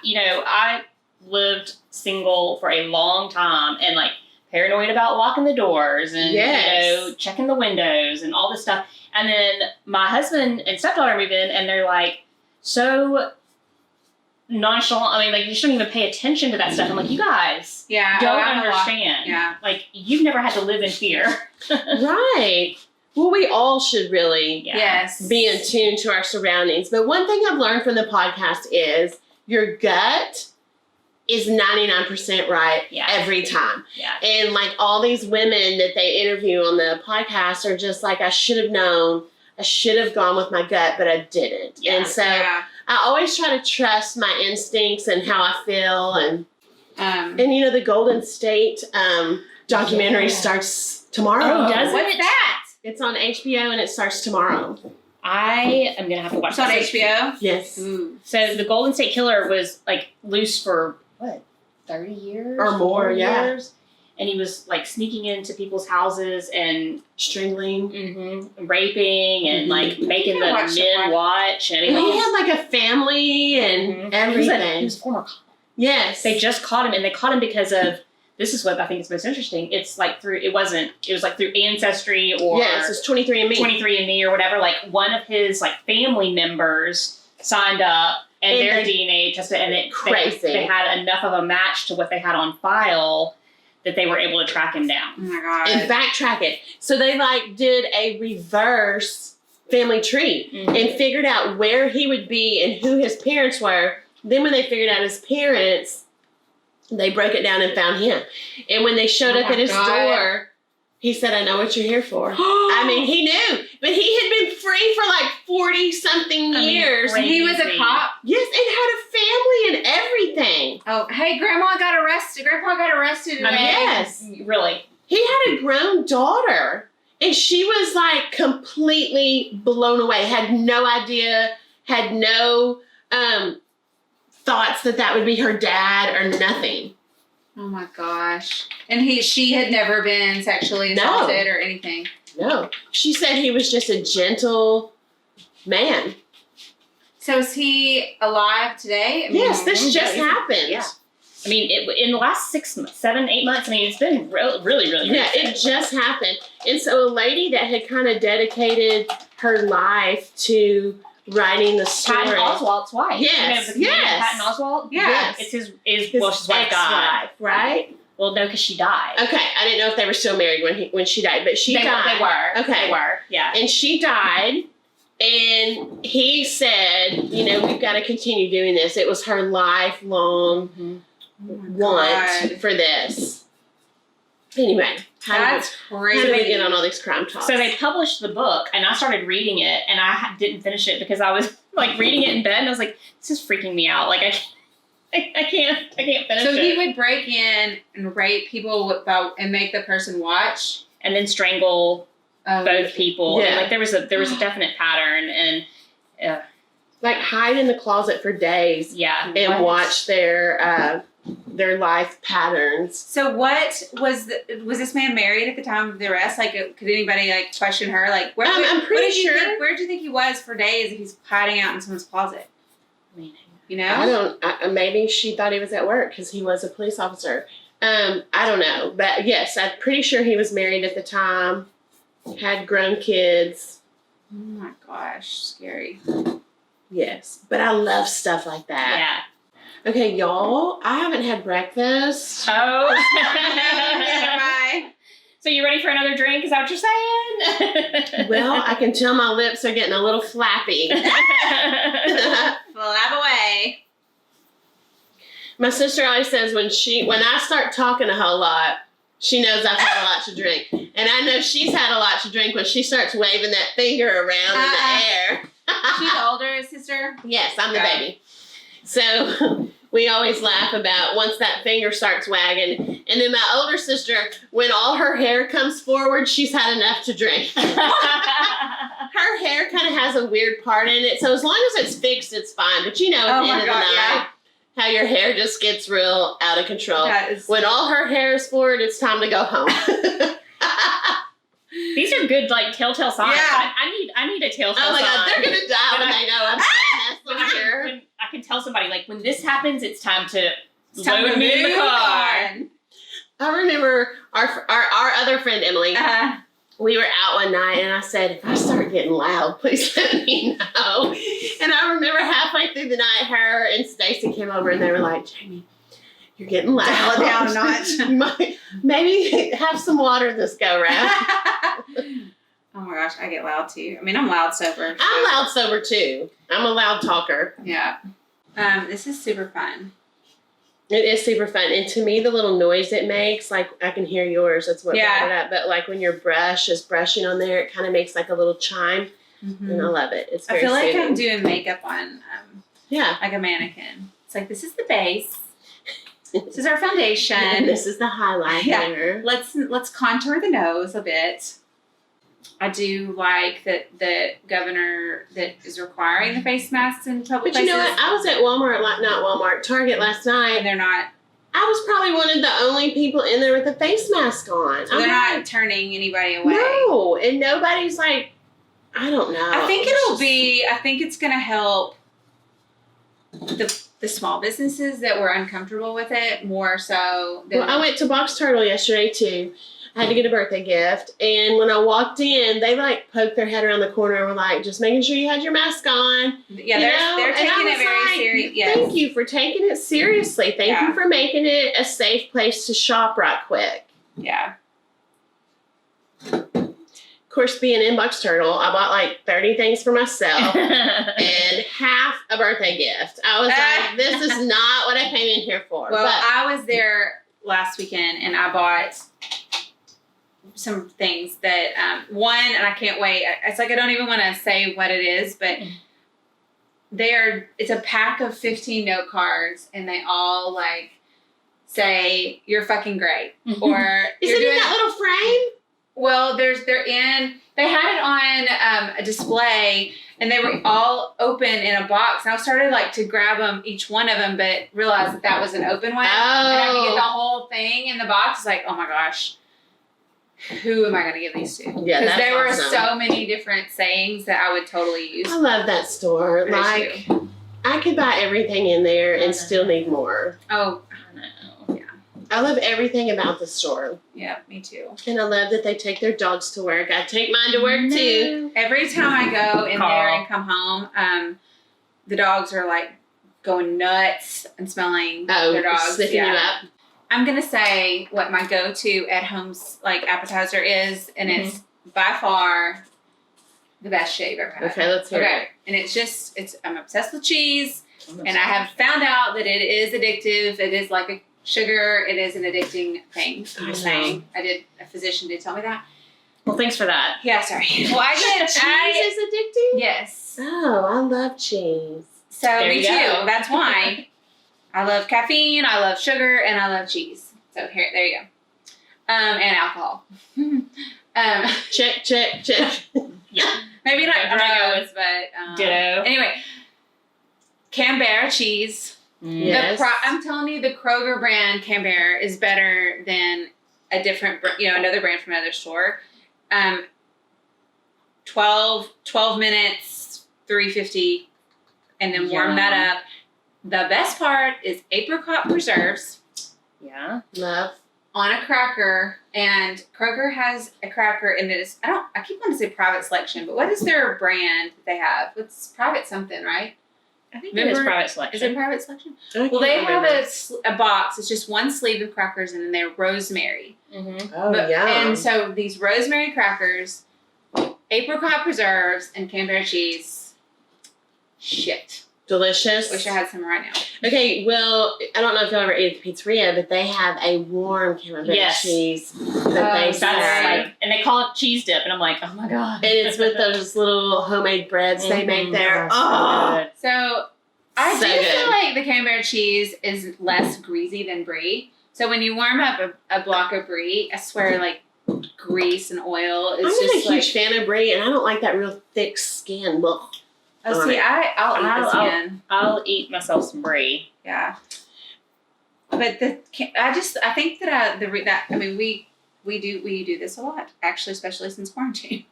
[SPEAKER 2] I lived single for a long time and like paranoid about locking the doors and checking the windows and all this stuff. And then my husband and stepdaughter move in and they're like so nonchalant. I mean, like, you shouldn't even pay attention to that stuff. I'm like, you guys don't understand.
[SPEAKER 1] Yeah.
[SPEAKER 2] Like, you've never had to live in fear.
[SPEAKER 3] Right. Well, we all should really
[SPEAKER 1] Yes.
[SPEAKER 3] be in tune to our surroundings. But one thing I've learned from the podcast is your gut is 99% right every time.
[SPEAKER 2] Yeah.
[SPEAKER 3] And like all these women that they interview on the podcast are just like, I should have known. I should have gone with my gut, but I didn't.
[SPEAKER 2] Yeah.
[SPEAKER 3] And so I always try to trust my instincts and how I feel. And you know, the Golden State documentary starts tomorrow.
[SPEAKER 2] Oh, does it?
[SPEAKER 1] What's that?
[SPEAKER 3] It's on HBO and it starts tomorrow.
[SPEAKER 2] I am going to have to watch
[SPEAKER 1] It's on
[SPEAKER 2] this.
[SPEAKER 1] HBO?
[SPEAKER 3] Yes.
[SPEAKER 1] Ooh.
[SPEAKER 2] So, the Golden State Killer was, like, loose for, 30 years?
[SPEAKER 3] Or more,
[SPEAKER 2] 40
[SPEAKER 3] yeah.
[SPEAKER 2] years? And he was, like, sneaking into people's houses and
[SPEAKER 3] Strangling.
[SPEAKER 2] Raping and, like, making the men watch. And
[SPEAKER 3] And he had like a family and everything.
[SPEAKER 2] He was a former cop.
[SPEAKER 3] Yes.
[SPEAKER 2] They just caught him, and they caught him because of, this is what I think is most interesting, it's like it was like through Ancestry or
[SPEAKER 3] Yes, it's 23andMe.
[SPEAKER 2] 23andMe or whatever, like one of his like family members signed up and their DNA tested, and they had enough of a match to what they had on file that they were able to track him down.
[SPEAKER 1] Oh my God.
[SPEAKER 3] And backtrack it. So they like did a reverse family tree and figured out where he would be and who his parents were. Then when they figured out his parents, they broke it down and found him. And when they showed up at his door, he said, I know what you're here for. I mean, he knew. But he had been free for like 40-something years.
[SPEAKER 2] crazy.
[SPEAKER 1] He was a cop?
[SPEAKER 3] Yes, and had a family and everything.
[SPEAKER 1] Oh, hey, Grandma got arrested. Grandpa got arrested today.
[SPEAKER 2] I mean,
[SPEAKER 3] Yes.
[SPEAKER 2] Really.
[SPEAKER 3] He had a grown daughter. And she was like completely blown away. Had no idea. Had no thoughts that would be her dad or nothing.
[SPEAKER 1] Oh my gosh. And she had never been sexually assaulted or anything.
[SPEAKER 3] No. She said he was just a gentle man.
[SPEAKER 1] So is he alive today? I mean,
[SPEAKER 3] Yes, this just happened.
[SPEAKER 2] Yeah. I mean, in the last 6, 7, 8 months, I mean, it's been really
[SPEAKER 3] Yeah, it just happened. And so a lady that had kind of dedicated her life to writing the story.
[SPEAKER 2] Patton Oswalt's wife.
[SPEAKER 3] Yes,
[SPEAKER 2] You know, the comedian
[SPEAKER 3] yes.
[SPEAKER 2] Patton Oswalt?
[SPEAKER 1] Yeah.
[SPEAKER 2] It's his
[SPEAKER 3] His
[SPEAKER 2] wife died.
[SPEAKER 3] ex-wife, right?
[SPEAKER 2] Well, no, because she died.
[SPEAKER 3] Okay, I didn't know if they were still married when she died, but she died.
[SPEAKER 2] They were.
[SPEAKER 3] Okay.
[SPEAKER 2] They were, yeah.
[SPEAKER 3] And she died, and he said, you know, we've got to continue doing this. It was her lifelong want for this. Anyway, how
[SPEAKER 1] That's
[SPEAKER 3] do
[SPEAKER 1] crazy.
[SPEAKER 3] we get on all these crime talks?
[SPEAKER 2] So they published the book, and I started reading it, and I didn't finish it because I was like reading it in bed, and I was like, "This is freaking me out. Like I can't finish it."
[SPEAKER 1] So he would break in and rape people and make the person watch,
[SPEAKER 2] and then strangle both people.
[SPEAKER 3] Yeah.
[SPEAKER 2] And, like there was a definite pattern, and
[SPEAKER 3] like hide in the closet for days and watch their life patterns.
[SPEAKER 1] So what was this man married at the time of the arrest? Like, could anybody like question her? Like,
[SPEAKER 3] I'm pretty sure.
[SPEAKER 1] Where did you think he was for days if he's hiding out in someone's closet?
[SPEAKER 2] I mean,
[SPEAKER 1] You know?
[SPEAKER 3] Maybe she thought he was at work because he was a police officer. I don't know. But yes, I'm pretty sure he was married at the time, had grown kids.
[SPEAKER 1] Oh my gosh, scary.
[SPEAKER 3] Yes, but I love stuff like that.
[SPEAKER 2] Yeah.
[SPEAKER 3] Okay, y'all, I haven't had breakfast.
[SPEAKER 2] Oh.
[SPEAKER 1] Bye.
[SPEAKER 2] So you ready for another drink? Is that what you're saying?
[SPEAKER 3] Well, I can tell my lips are getting a little flappy.
[SPEAKER 1] Flap away.
[SPEAKER 3] My sister always says when I start talking a whole lot, she knows I've had a lot to drink. And I know she's had a lot to drink when she starts waving that finger around in the air.
[SPEAKER 1] She's older, sister.
[SPEAKER 3] Yes, I'm the
[SPEAKER 1] Yeah.
[SPEAKER 3] baby. So we always laugh about once that finger starts wagging. And then my older sister, when all her hair comes forward, she's had enough to drink. Her hair kind of has a weird part in it. So as long as it's fixed, it's fine. But you know, at the end of the night, how your hair just gets real out of control. When all her hair is forward, it's time to go home.
[SPEAKER 2] These are good, like, telltale signs.
[SPEAKER 1] Yeah.
[SPEAKER 2] I need a telltale sign.
[SPEAKER 3] Oh my God, they're going to die when they know I'm saying
[SPEAKER 2] When
[SPEAKER 3] that's here.
[SPEAKER 2] when I can tell somebody, like, when this happens, it's time to
[SPEAKER 1] Time
[SPEAKER 2] load
[SPEAKER 1] to
[SPEAKER 2] me in the
[SPEAKER 1] move
[SPEAKER 2] car.
[SPEAKER 1] on.
[SPEAKER 3] I remember our other friend, Emily. We were out one night and I said, if I start getting loud, please let me know. And I remember halfway through the night, her and Stacy came over and they were like, Jamie, you're getting loud.
[SPEAKER 1] Dial it down a notch.
[SPEAKER 3] You might, maybe have some water this go round.
[SPEAKER 1] Oh my gosh, I get loud too. I mean, I'm loud sober.
[SPEAKER 3] I'm loud sober too. I'm a loud talker.
[SPEAKER 1] Yeah. This is super fun.
[SPEAKER 3] It is super fun. And to me, the little noise it makes, like I can hear yours, that's what brought it up. But like when your brush is brushing on there, it kind of makes like a little chime.
[SPEAKER 1] Mm-hmm.
[SPEAKER 3] And I love it. It's
[SPEAKER 1] I
[SPEAKER 3] very
[SPEAKER 1] feel like
[SPEAKER 3] soothing.
[SPEAKER 1] I'm doing makeup on
[SPEAKER 3] Yeah.
[SPEAKER 1] like a mannequin. It's like, this is the base. This is our foundation.
[SPEAKER 3] And this is the highlighter.
[SPEAKER 1] Let's contour the nose a bit. I do like that the governor that is requiring the face masks in public
[SPEAKER 3] But you
[SPEAKER 1] places.
[SPEAKER 3] know what? I was at Target last night.
[SPEAKER 1] And they're not
[SPEAKER 3] I was probably one of the only people in there with a face mask on.
[SPEAKER 1] they're not turning anybody away.
[SPEAKER 3] No, and nobody's like, I don't know.
[SPEAKER 1] I think it's gonna help the small businesses that were uncomfortable with it more so than
[SPEAKER 3] Well, I went to Box Turtle yesterday too. I had to get a birthday gift, and when I walked in, they like poked their head around the corner and were like, "Just making sure you had your mask on."
[SPEAKER 1] yeah,
[SPEAKER 3] You
[SPEAKER 1] they're
[SPEAKER 3] know? And
[SPEAKER 1] taking
[SPEAKER 3] I
[SPEAKER 1] it
[SPEAKER 3] was
[SPEAKER 1] very
[SPEAKER 3] like,
[SPEAKER 1] serious. Yes.
[SPEAKER 3] Thank you for taking it seriously. Thank you for making it a safe place to shop right quick.
[SPEAKER 1] Yeah.
[SPEAKER 3] Of course, being in Box Turtle, I bought like 30 things for myself and half a birthday gift. I was like, this is not what I came in here for.
[SPEAKER 1] Well,
[SPEAKER 3] but
[SPEAKER 1] I was there last weekend and I bought some things that one, and I can't wait. It's like I don't even want to say what it is, but it's a pack of 15 note cards, and they all like say you're fucking great, or
[SPEAKER 3] is it in that little frame?
[SPEAKER 1] Well, they had it on a display, and they were all open in a box. And I started like to grab them, each one of them, but realized that was an open one, and I could get the whole thing in the box. It's like, oh my gosh. Who am I going to give these to?
[SPEAKER 3] Yeah,
[SPEAKER 1] because there were
[SPEAKER 3] awesome.
[SPEAKER 1] so many different sayings that I would totally use.
[SPEAKER 3] I love that store.
[SPEAKER 1] I do
[SPEAKER 3] Like, I could buy everything in there and still need more.
[SPEAKER 1] Oh,
[SPEAKER 2] I know.
[SPEAKER 1] yeah.
[SPEAKER 3] I love everything about the store.
[SPEAKER 1] Yeah, me too.
[SPEAKER 3] And I love that they take their dogs to work. I take mine to work too.
[SPEAKER 1] Every time I go in there and come home, the dogs are like going nuts and smelling their dogs.
[SPEAKER 3] Sniffing you up.
[SPEAKER 1] I'm going to say what my go-to at home's like appetizer is, and it's by far the best shave I've had.
[SPEAKER 3] Okay, let's hear it.
[SPEAKER 1] And I'm obsessed with cheese, and I have found out that it is addictive. It is like a sugar. It is an addicting thing. I'm just saying. A physician did tell me that.
[SPEAKER 2] Well, thanks for that.
[SPEAKER 1] Yeah, sorry. Well, I get
[SPEAKER 3] Cheese is addicting?
[SPEAKER 1] Yes.
[SPEAKER 3] Oh, I love cheese.
[SPEAKER 1] So
[SPEAKER 2] There
[SPEAKER 1] me
[SPEAKER 2] you
[SPEAKER 1] too.
[SPEAKER 2] go.
[SPEAKER 1] That's why. I love caffeine, I love sugar, and I love cheese. So there you go. And alcohol.
[SPEAKER 3] Check.
[SPEAKER 2] Yeah.
[SPEAKER 1] Maybe not
[SPEAKER 2] I'm gonna go
[SPEAKER 1] drugs, but
[SPEAKER 2] Ditto.
[SPEAKER 1] Anyway, Canberra cheese.
[SPEAKER 3] Yes.
[SPEAKER 1] I'm telling you, the Kroger brand Canberra is better than a different, another brand from another store. 12 minutes, $3.50, and then warm that up. The best part is apricot preserves.
[SPEAKER 2] Yeah.
[SPEAKER 3] Love.
[SPEAKER 1] On a cracker, and Kroger has a cracker, and it is, I keep wanting to say Private Selection, but what is their brand that they have? It's Private something, right?
[SPEAKER 2] I think it is private selection.
[SPEAKER 1] Is it private selection?
[SPEAKER 3] I
[SPEAKER 1] Well, they
[SPEAKER 3] can't
[SPEAKER 1] have
[SPEAKER 3] remember.
[SPEAKER 1] a box. It's just one sleeve of crackers, a box. It's just one sleeve of crackers, and then they're rosemary.
[SPEAKER 2] Mm-hmm.
[SPEAKER 3] Oh, yeah.
[SPEAKER 1] And so these rosemary crackers, apricot preserves, and camembert cheese. Shit.
[SPEAKER 3] Delicious.
[SPEAKER 1] Wish I had some right now.
[SPEAKER 3] Okay, well, I don't know if you'll ever eat at the pizzeria, but they have a warm camembert cheese that they
[SPEAKER 1] Oh,
[SPEAKER 3] serve.
[SPEAKER 2] That's like, and they call it cheese dip, and I'm like, oh my god.
[SPEAKER 3] And it's with those little homemade breads they make there.
[SPEAKER 2] Oh,
[SPEAKER 1] So I
[SPEAKER 3] So
[SPEAKER 1] do
[SPEAKER 3] good.
[SPEAKER 1] feel like the camembert cheese is less greasy than brie. So when you warm up a block of brie, I swear, like grease and oil is
[SPEAKER 3] I'm not
[SPEAKER 1] just
[SPEAKER 3] a huge fan of brie, and I don't like that real thick skin. Well,
[SPEAKER 1] Oh, see, I'll eat this again.
[SPEAKER 2] I'll eat myself some brie.
[SPEAKER 1] Yeah. But I think that we do this a lot, actually, especially since quarantine.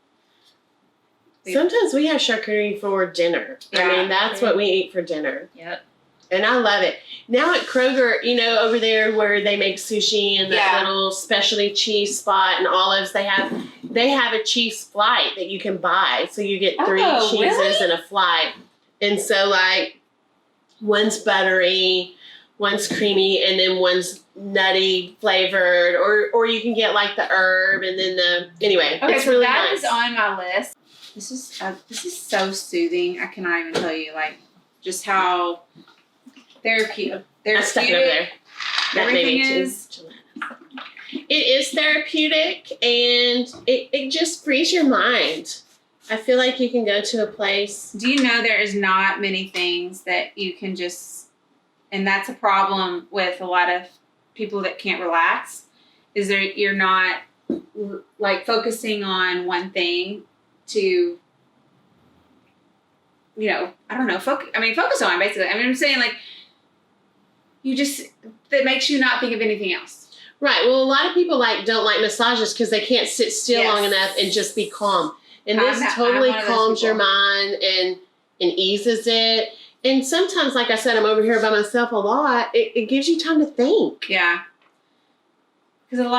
[SPEAKER 3] sometimes we have charcuterie for dinner.
[SPEAKER 1] Yeah.
[SPEAKER 3] I mean, that's what we eat for dinner.
[SPEAKER 2] Yep.
[SPEAKER 3] And I love it. Now at Kroger, over there where they make sushi and that little specialty cheese spot and olives, they have a cheese flight that you can buy. So you get 3 cheeses
[SPEAKER 1] really?
[SPEAKER 3] in a flight. And so like one's buttery, one's creamy, and then one's nutty flavored, or you can get like the herb and then
[SPEAKER 1] Okay,
[SPEAKER 3] it's
[SPEAKER 1] so
[SPEAKER 3] really
[SPEAKER 1] that
[SPEAKER 3] nice.
[SPEAKER 1] is on my list. This is so soothing. I cannot even tell you like just how therapeutic.
[SPEAKER 3] I stuck it over there. That
[SPEAKER 1] Everything
[SPEAKER 3] maybe too.
[SPEAKER 1] is.
[SPEAKER 3] It is therapeutic, and it just frees your mind. I feel like you can go to a place.
[SPEAKER 1] Do you know there is not many things that you can just, and that's a problem with a lot of people that can't relax, is that you're not like focusing on one thing to, I don't know, focus on basically. I'm saying like, that makes you not think of anything else.
[SPEAKER 3] Right. Well, a lot of people don't like massages because they can't sit still long enough and just be calm. And this totally calms your mind and eases it. And sometimes, like I said, I'm over here by myself a lot. It gives you time to think.
[SPEAKER 1] Yeah. Because a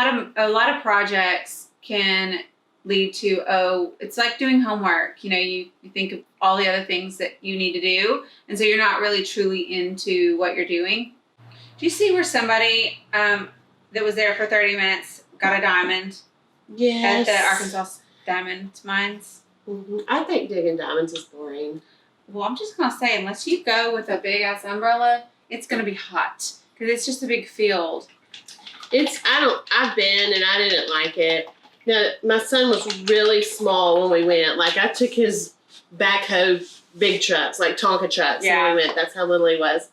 [SPEAKER 1] lot of projects can lead to, it's like doing homework. You think of all the other things that you need to do, and so you're not really truly into what you're doing. Do you see where somebody that was there for 30 minutes got a diamond
[SPEAKER 3] Yes.
[SPEAKER 1] at the Arkansas Diamond Mines?
[SPEAKER 3] Mm-hmm. I think digging diamonds is boring.
[SPEAKER 1] Well, I'm just gonna say, unless you go with a big ass umbrella, it's gonna be hot because it's just a big field.
[SPEAKER 3] I've been and I didn't like it. Now, my son was really small when we went. Like, I took his backhoe big trucks, like Tonka trucks, when we went. That's how little he was.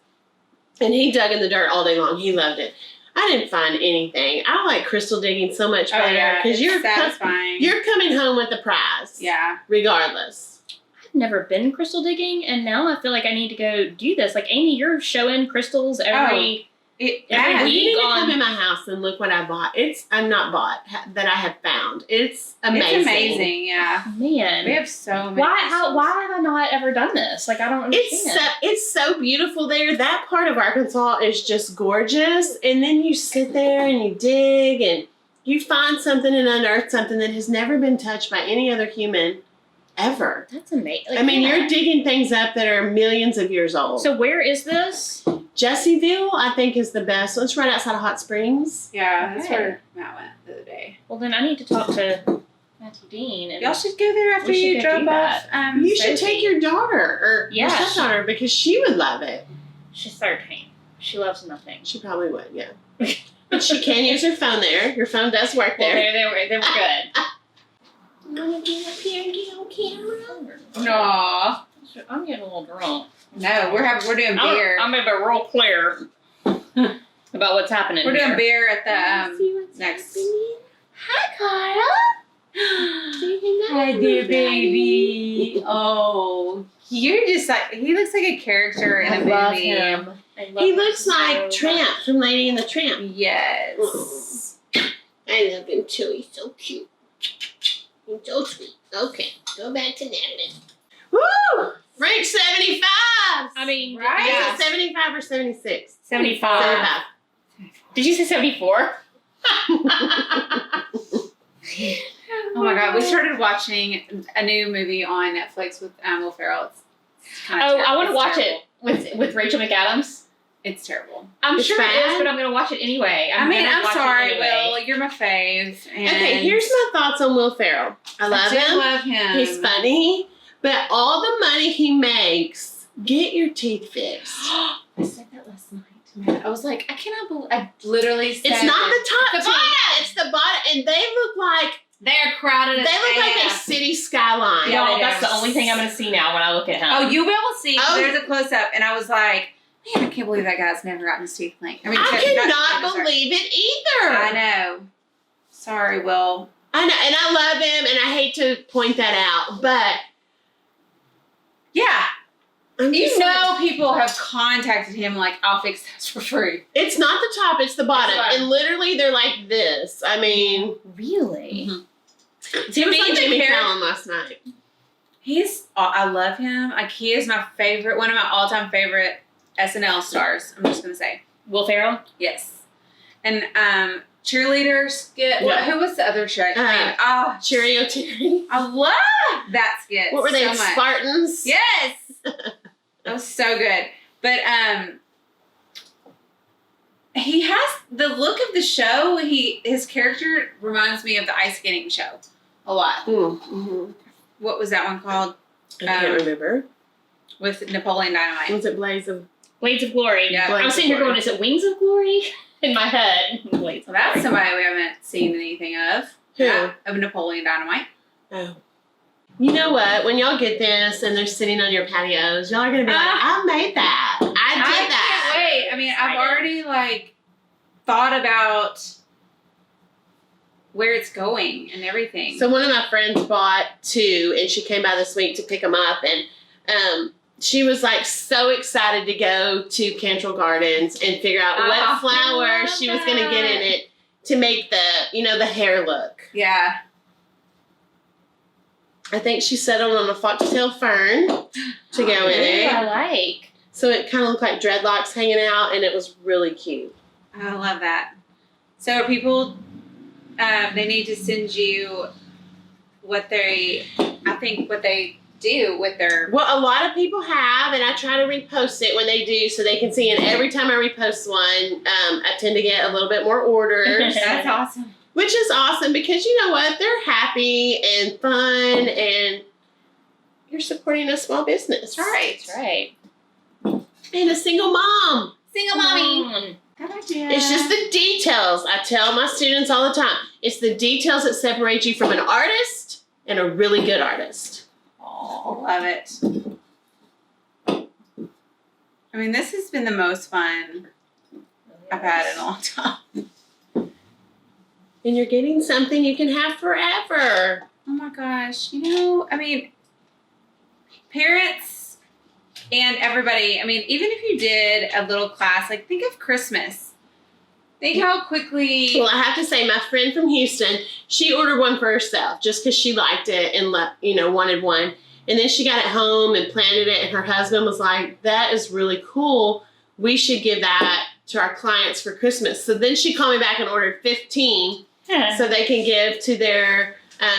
[SPEAKER 3] And he dug in the dirt all day long. He loved it. I didn't find anything. I like crystal digging so much better because
[SPEAKER 1] you're satisfying.
[SPEAKER 3] You're coming home with the prize.
[SPEAKER 1] Yeah.
[SPEAKER 3] Regardless.
[SPEAKER 2] I've never been crystal digging, and now I feel like I need to go do this. Like, Amy, you're showing crystals every week.
[SPEAKER 3] You need to come in my house and look what I bought. That I have found. It's amazing.
[SPEAKER 1] It's amazing, yeah.
[SPEAKER 2] Man.
[SPEAKER 1] We have so many.
[SPEAKER 2] Why have I not ever done this? Like, I don't understand.
[SPEAKER 3] It's so beautiful there. That part of Arkansas is just gorgeous. And then you sit there and you dig and you find something and unearth something that has never been touched by any other human ever.
[SPEAKER 2] That's amazing.
[SPEAKER 3] Like, you're digging things up that are millions of years old.
[SPEAKER 2] So where is this?
[SPEAKER 3] Jessieville, I think, is the best. It's right outside of Hot Springs.
[SPEAKER 1] Yeah, that's
[SPEAKER 2] Okay.
[SPEAKER 1] where Matt went the other day.
[SPEAKER 2] Well, then I need to talk to Matthew Dean. And
[SPEAKER 1] Y'all should go there after
[SPEAKER 2] We should
[SPEAKER 1] you
[SPEAKER 2] go
[SPEAKER 1] drop
[SPEAKER 2] do
[SPEAKER 1] off.
[SPEAKER 2] that.
[SPEAKER 3] You should
[SPEAKER 1] Sophie.
[SPEAKER 3] take your daughter or your
[SPEAKER 2] Yeah,
[SPEAKER 3] stepdaughter because she would love it.
[SPEAKER 2] she's 13. She loves nothing.
[SPEAKER 3] She probably would, yeah. But she can use her phone there. Your phone does work
[SPEAKER 2] Well,
[SPEAKER 3] there.
[SPEAKER 2] they were good.
[SPEAKER 3] You want to get up here and get on camera?
[SPEAKER 1] No,
[SPEAKER 2] I'm getting a little drunk.
[SPEAKER 1] no, we're doing beer.
[SPEAKER 2] I'm gonna be real clear about what's happening.
[SPEAKER 1] We're doing
[SPEAKER 2] here.
[SPEAKER 1] beer at the
[SPEAKER 3] See what's
[SPEAKER 1] next.
[SPEAKER 3] happening? Hi, Carla.
[SPEAKER 1] Hi there, baby. Oh, you're just like, he looks like a character in a movie.
[SPEAKER 2] love him. I love
[SPEAKER 3] He
[SPEAKER 2] him
[SPEAKER 3] looks
[SPEAKER 2] so
[SPEAKER 3] like
[SPEAKER 2] much.
[SPEAKER 3] Tramp from Lady and the Tramp.
[SPEAKER 1] Yes.
[SPEAKER 3] I love him too. He's so cute. He's so sweet. Okay, go back to Natalie. Woo! Frank 75!
[SPEAKER 2] I mean,
[SPEAKER 1] Right?
[SPEAKER 2] yeah.
[SPEAKER 3] Is it 75 or 76?
[SPEAKER 2] 75.
[SPEAKER 3] 75.
[SPEAKER 2] Did you say 74?
[SPEAKER 1] Oh my God, we started watching a new movie on Netflix with Will Ferrell. It's kinda
[SPEAKER 2] Oh, I want to
[SPEAKER 1] it's
[SPEAKER 2] watch
[SPEAKER 1] terrible.
[SPEAKER 2] it. with Rachel McAdams?
[SPEAKER 1] It's terrible.
[SPEAKER 2] I'm
[SPEAKER 3] It's
[SPEAKER 2] sure it
[SPEAKER 3] bad?
[SPEAKER 2] is, but I'm gonna watch it anyway.
[SPEAKER 1] I'm
[SPEAKER 2] watch it
[SPEAKER 1] sorry,
[SPEAKER 2] anyway.
[SPEAKER 1] Will. You're my fave. And
[SPEAKER 3] Okay, here's my thoughts on Will Ferrell. I love
[SPEAKER 1] do
[SPEAKER 3] him.
[SPEAKER 1] love him.
[SPEAKER 3] He's funny, but all the money he makes, get your teeth fixed.
[SPEAKER 1] I said that last night. Man, I was like, I cannot believe. I literally said
[SPEAKER 3] It's not the top
[SPEAKER 1] It's the
[SPEAKER 3] teeth,
[SPEAKER 1] bottom.
[SPEAKER 3] it's the bottom, and they look like
[SPEAKER 1] they're crowded.
[SPEAKER 3] a
[SPEAKER 1] AF.
[SPEAKER 3] city skyline.
[SPEAKER 1] Yeah,
[SPEAKER 2] Y'all,
[SPEAKER 1] they
[SPEAKER 2] that's
[SPEAKER 1] do.
[SPEAKER 2] the only thing I'm gonna see now when I look at him.
[SPEAKER 1] Oh, you will see.
[SPEAKER 3] Oh.
[SPEAKER 1] There's a close up, and I was like, man, I can't believe that guy's never gotten his teeth cleaned.
[SPEAKER 3] I
[SPEAKER 1] not-
[SPEAKER 3] cannot
[SPEAKER 1] sorry.
[SPEAKER 3] believe it either.
[SPEAKER 1] I know. Sorry, Will.
[SPEAKER 3] I know, and I love him, and I hate to point that out, but
[SPEAKER 1] Yeah,
[SPEAKER 3] I'm
[SPEAKER 1] you
[SPEAKER 3] just
[SPEAKER 1] know, people have contacted him like, I'll fix this for free.
[SPEAKER 3] it's not the top, it's the bottom,
[SPEAKER 1] bottom.
[SPEAKER 3] and literally they're like this. I mean,
[SPEAKER 2] Really?
[SPEAKER 1] Mhm.
[SPEAKER 3] he was
[SPEAKER 1] me,
[SPEAKER 3] on
[SPEAKER 1] the
[SPEAKER 3] Jamie
[SPEAKER 1] character-
[SPEAKER 3] Fallon last night.
[SPEAKER 1] I love him. Like, he is my favorite, one of my all-time favorite SNL stars. I'm just gonna say
[SPEAKER 2] Will Ferrell?
[SPEAKER 1] yes. And cheerleader skit.
[SPEAKER 3] Yeah.
[SPEAKER 1] Who was the other chick?
[SPEAKER 3] Cheerio Terry.
[SPEAKER 1] I love that skit.
[SPEAKER 3] What were they,
[SPEAKER 1] so much.
[SPEAKER 3] Spartans?
[SPEAKER 1] Yes. That was so good. But he has the look of the show. His character reminds me of the ice skating show a lot.
[SPEAKER 3] Mm-hmm.
[SPEAKER 1] What was that one called?
[SPEAKER 3] I can't remember.
[SPEAKER 1] With Napoleon Dynamite.
[SPEAKER 3] Was it Blades of...
[SPEAKER 2] Blades of Glory.
[SPEAKER 1] Yeah.
[SPEAKER 3] Blades
[SPEAKER 2] I'm
[SPEAKER 3] of
[SPEAKER 2] sitting here
[SPEAKER 3] Glory.
[SPEAKER 2] going, is it Wings of Glory? In my head. Blades
[SPEAKER 1] Well,
[SPEAKER 2] of
[SPEAKER 1] that's
[SPEAKER 2] Glory.
[SPEAKER 1] somebody we haven't seen anything of.
[SPEAKER 3] Who?
[SPEAKER 1] Yeah, of Napoleon Dynamite.
[SPEAKER 3] Oh. You know what? When y'all get this and they're sitting on your patios, y'all are going to be like, I made that. I did that.
[SPEAKER 1] Can't wait. I mean, I've
[SPEAKER 2] Excited.
[SPEAKER 1] already thought about where it's going and everything.
[SPEAKER 3] So one of my friends bought 2, and she came by this week to pick them up, and she was like so excited to go to Cantrell Gardens and figure out what
[SPEAKER 1] I
[SPEAKER 3] flower
[SPEAKER 1] love
[SPEAKER 3] she was going to get
[SPEAKER 1] that.
[SPEAKER 3] in it to make the hair look.
[SPEAKER 1] yeah.
[SPEAKER 3] I think she settled on a foxtail fern to go in
[SPEAKER 2] Ooh, I
[SPEAKER 3] it.
[SPEAKER 2] like.
[SPEAKER 3] So it kind of looked like dreadlocks hanging out, and it was really cute.
[SPEAKER 1] I love that. So are people, they need to send you what they do with their...
[SPEAKER 3] Well, a lot of people have, and I try to repost it when they do so they can see. And every time I repost one, I tend to get a little bit more orders.
[SPEAKER 1] That's awesome.
[SPEAKER 3] Which is awesome because you know what? They're happy and fun, and you're supporting a small business.
[SPEAKER 2] That's right.
[SPEAKER 3] And a single mom.
[SPEAKER 1] Single
[SPEAKER 2] Mommy.
[SPEAKER 1] Good idea.
[SPEAKER 3] It's just the details. I tell my students all the time. It's the details that separate you from an artist and a really good artist.
[SPEAKER 1] Oh, love it. I mean, this has been the most fun I've had in a long time.
[SPEAKER 3] And you're getting something you can have forever.
[SPEAKER 1] Oh my gosh. You know, I mean, parents and everybody, I mean, even if you did a little class, like think of Christmas. Think how quickly.
[SPEAKER 3] Well, I have to say, my friend from Houston, she ordered one for herself just because she liked it and wanted one. And then she got it home and planted it, and her husband was like, that is really cool. We should give that to our clients for Christmas. So then she called me back and ordered 15 so they can give to their,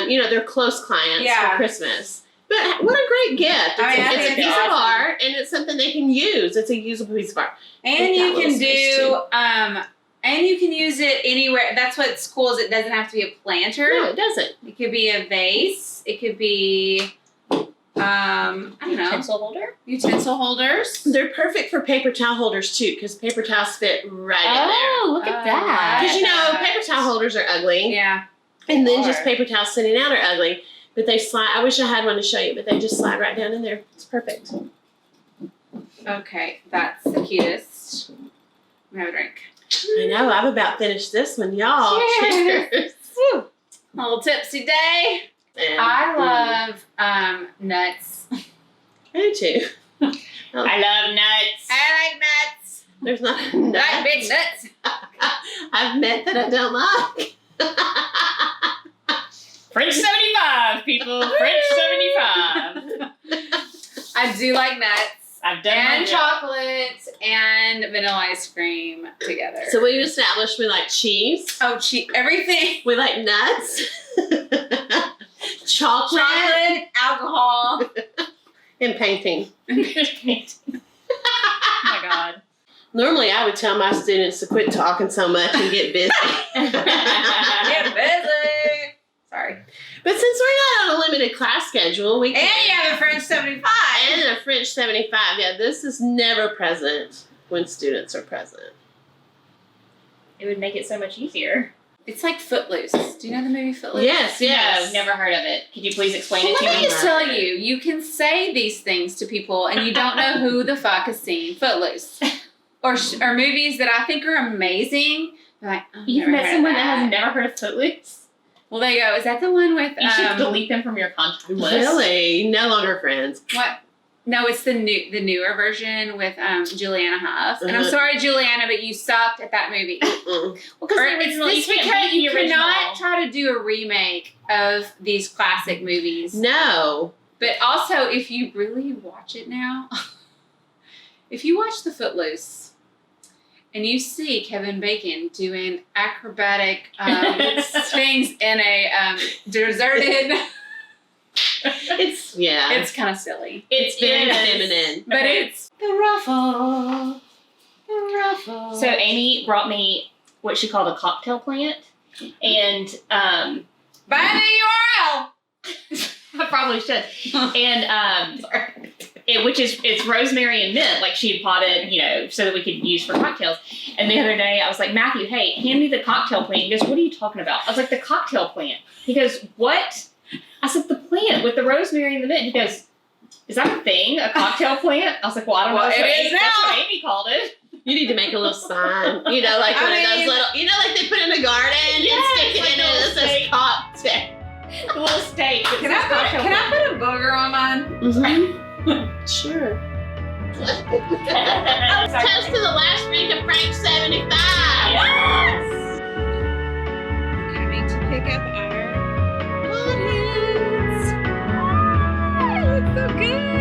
[SPEAKER 3] their close clients
[SPEAKER 1] Yeah.
[SPEAKER 3] for Christmas. But what a great gift.
[SPEAKER 1] I mean, I
[SPEAKER 3] It's a
[SPEAKER 1] think
[SPEAKER 3] piece
[SPEAKER 1] it's
[SPEAKER 3] of
[SPEAKER 1] awesome.
[SPEAKER 3] art, and it's something they can use. It's a usable piece of art.
[SPEAKER 1] And
[SPEAKER 3] With
[SPEAKER 1] you
[SPEAKER 3] that
[SPEAKER 1] can
[SPEAKER 3] little space,
[SPEAKER 1] do, and you can use it anywhere. That's what's cool is it doesn't have to be a planter.
[SPEAKER 3] No, it doesn't.
[SPEAKER 1] It could be a vase. It could be, I don't know,
[SPEAKER 2] Pencil holder?
[SPEAKER 1] utensil holders.
[SPEAKER 3] They're perfect for paper towel holders, too, because paper towels fit right in there.
[SPEAKER 2] Oh, look at that.
[SPEAKER 3] Because
[SPEAKER 1] Yeah.
[SPEAKER 3] paper towel holders are ugly,
[SPEAKER 1] Yeah.
[SPEAKER 3] and then
[SPEAKER 2] They
[SPEAKER 3] just
[SPEAKER 2] are.
[SPEAKER 3] paper towels sitting out are ugly. But they slide. I wish I had one to show you, but they just slide right down in there. It's perfect.
[SPEAKER 1] Okay, that's the cutest. I'm gonna have a drink.
[SPEAKER 3] I know. I've about finished this one, y'all.
[SPEAKER 1] Cheers.
[SPEAKER 3] Cheers.
[SPEAKER 1] A little tipsy day.
[SPEAKER 3] And
[SPEAKER 1] I love nuts.
[SPEAKER 3] I do too.
[SPEAKER 2] I love nuts.
[SPEAKER 1] I like nuts.
[SPEAKER 3] There's not
[SPEAKER 1] I like big nuts.
[SPEAKER 3] I've met that I don't like.
[SPEAKER 2] French 75, people. French 75.
[SPEAKER 1] I do like nuts.
[SPEAKER 2] I've done my
[SPEAKER 1] And
[SPEAKER 2] job.
[SPEAKER 1] chocolate and vanilla ice cream together.
[SPEAKER 3] So we established we like cheese.
[SPEAKER 1] oh, everything.
[SPEAKER 3] We like nuts. Chocolate.
[SPEAKER 1] Chocolate, alcohol.
[SPEAKER 3] And painting. Normally, I would tell my students to quit talking so much and get busy.
[SPEAKER 1] Get busy. Sorry.
[SPEAKER 3] But since we're not on a limited class schedule, we can.
[SPEAKER 1] And you have a French 75.
[SPEAKER 3] And a French 75. Yeah, this is never present when students are present.
[SPEAKER 2] It would make it so much easier.
[SPEAKER 1] It's like Footloose. Do you know the movie Footloose?
[SPEAKER 3] Yes, yes.
[SPEAKER 2] No, never heard of it. Could you please explain
[SPEAKER 1] Well,
[SPEAKER 2] it to
[SPEAKER 1] let me
[SPEAKER 2] me?
[SPEAKER 1] just tell you, you can say these things to people and you don't know who the fuck has seen Footloose. Or movies that I think are amazing. They're like, oh,
[SPEAKER 2] You've
[SPEAKER 1] never
[SPEAKER 2] met
[SPEAKER 1] heard of
[SPEAKER 2] someone
[SPEAKER 1] that.
[SPEAKER 2] that has never heard of Footloose?
[SPEAKER 1] Well, there you go. Is that the one with
[SPEAKER 2] You should delete them from your contact list.
[SPEAKER 3] Really? No longer friends.
[SPEAKER 1] what? No, it's the newer version with Juliana Hough. And I'm sorry, Juliana, but you sucked at that movie.
[SPEAKER 3] Mm-mm.
[SPEAKER 2] Well, because the original, you can't beat the original.
[SPEAKER 1] cannot try to do a remake of these classic movies.
[SPEAKER 3] No.
[SPEAKER 1] But also, if you really watch it now, if you watch The Footloose and you see Kevin Bacon doing acrobatic things in a deserted, it's kind of silly.
[SPEAKER 3] It's very feminine.
[SPEAKER 1] But it's the ruffle.
[SPEAKER 2] So Amy brought me what she called a cocktail plant, and
[SPEAKER 1] Buy the
[SPEAKER 2] I probably should. And it's rosemary and mint, like she had potted, so that we could use for cocktails. And the other day I was like, Matthew, hey, hand me the cocktail plant. He goes, what are you talking about? I was like, the cocktail plant. He goes, what? I said, the plant with the rosemary and the mint. He goes, is that a thing? A cocktail plant? I was like, well, I don't know.
[SPEAKER 1] Well,
[SPEAKER 2] That's
[SPEAKER 1] it is
[SPEAKER 2] That's
[SPEAKER 1] now.
[SPEAKER 2] what Amy called it.
[SPEAKER 3] You need to make a little sign. Like one of those little, like they put in the garden
[SPEAKER 2] Yes,
[SPEAKER 3] and stick it
[SPEAKER 2] like
[SPEAKER 3] in it. It says cocktail.
[SPEAKER 2] The little steak.
[SPEAKER 1] Can I put a booger on mine?
[SPEAKER 3] Mm-hmm. Sure. Toast to the last drink of Frank 75.
[SPEAKER 2] Yes!
[SPEAKER 1] Coming to pick up our audience. It looks so good.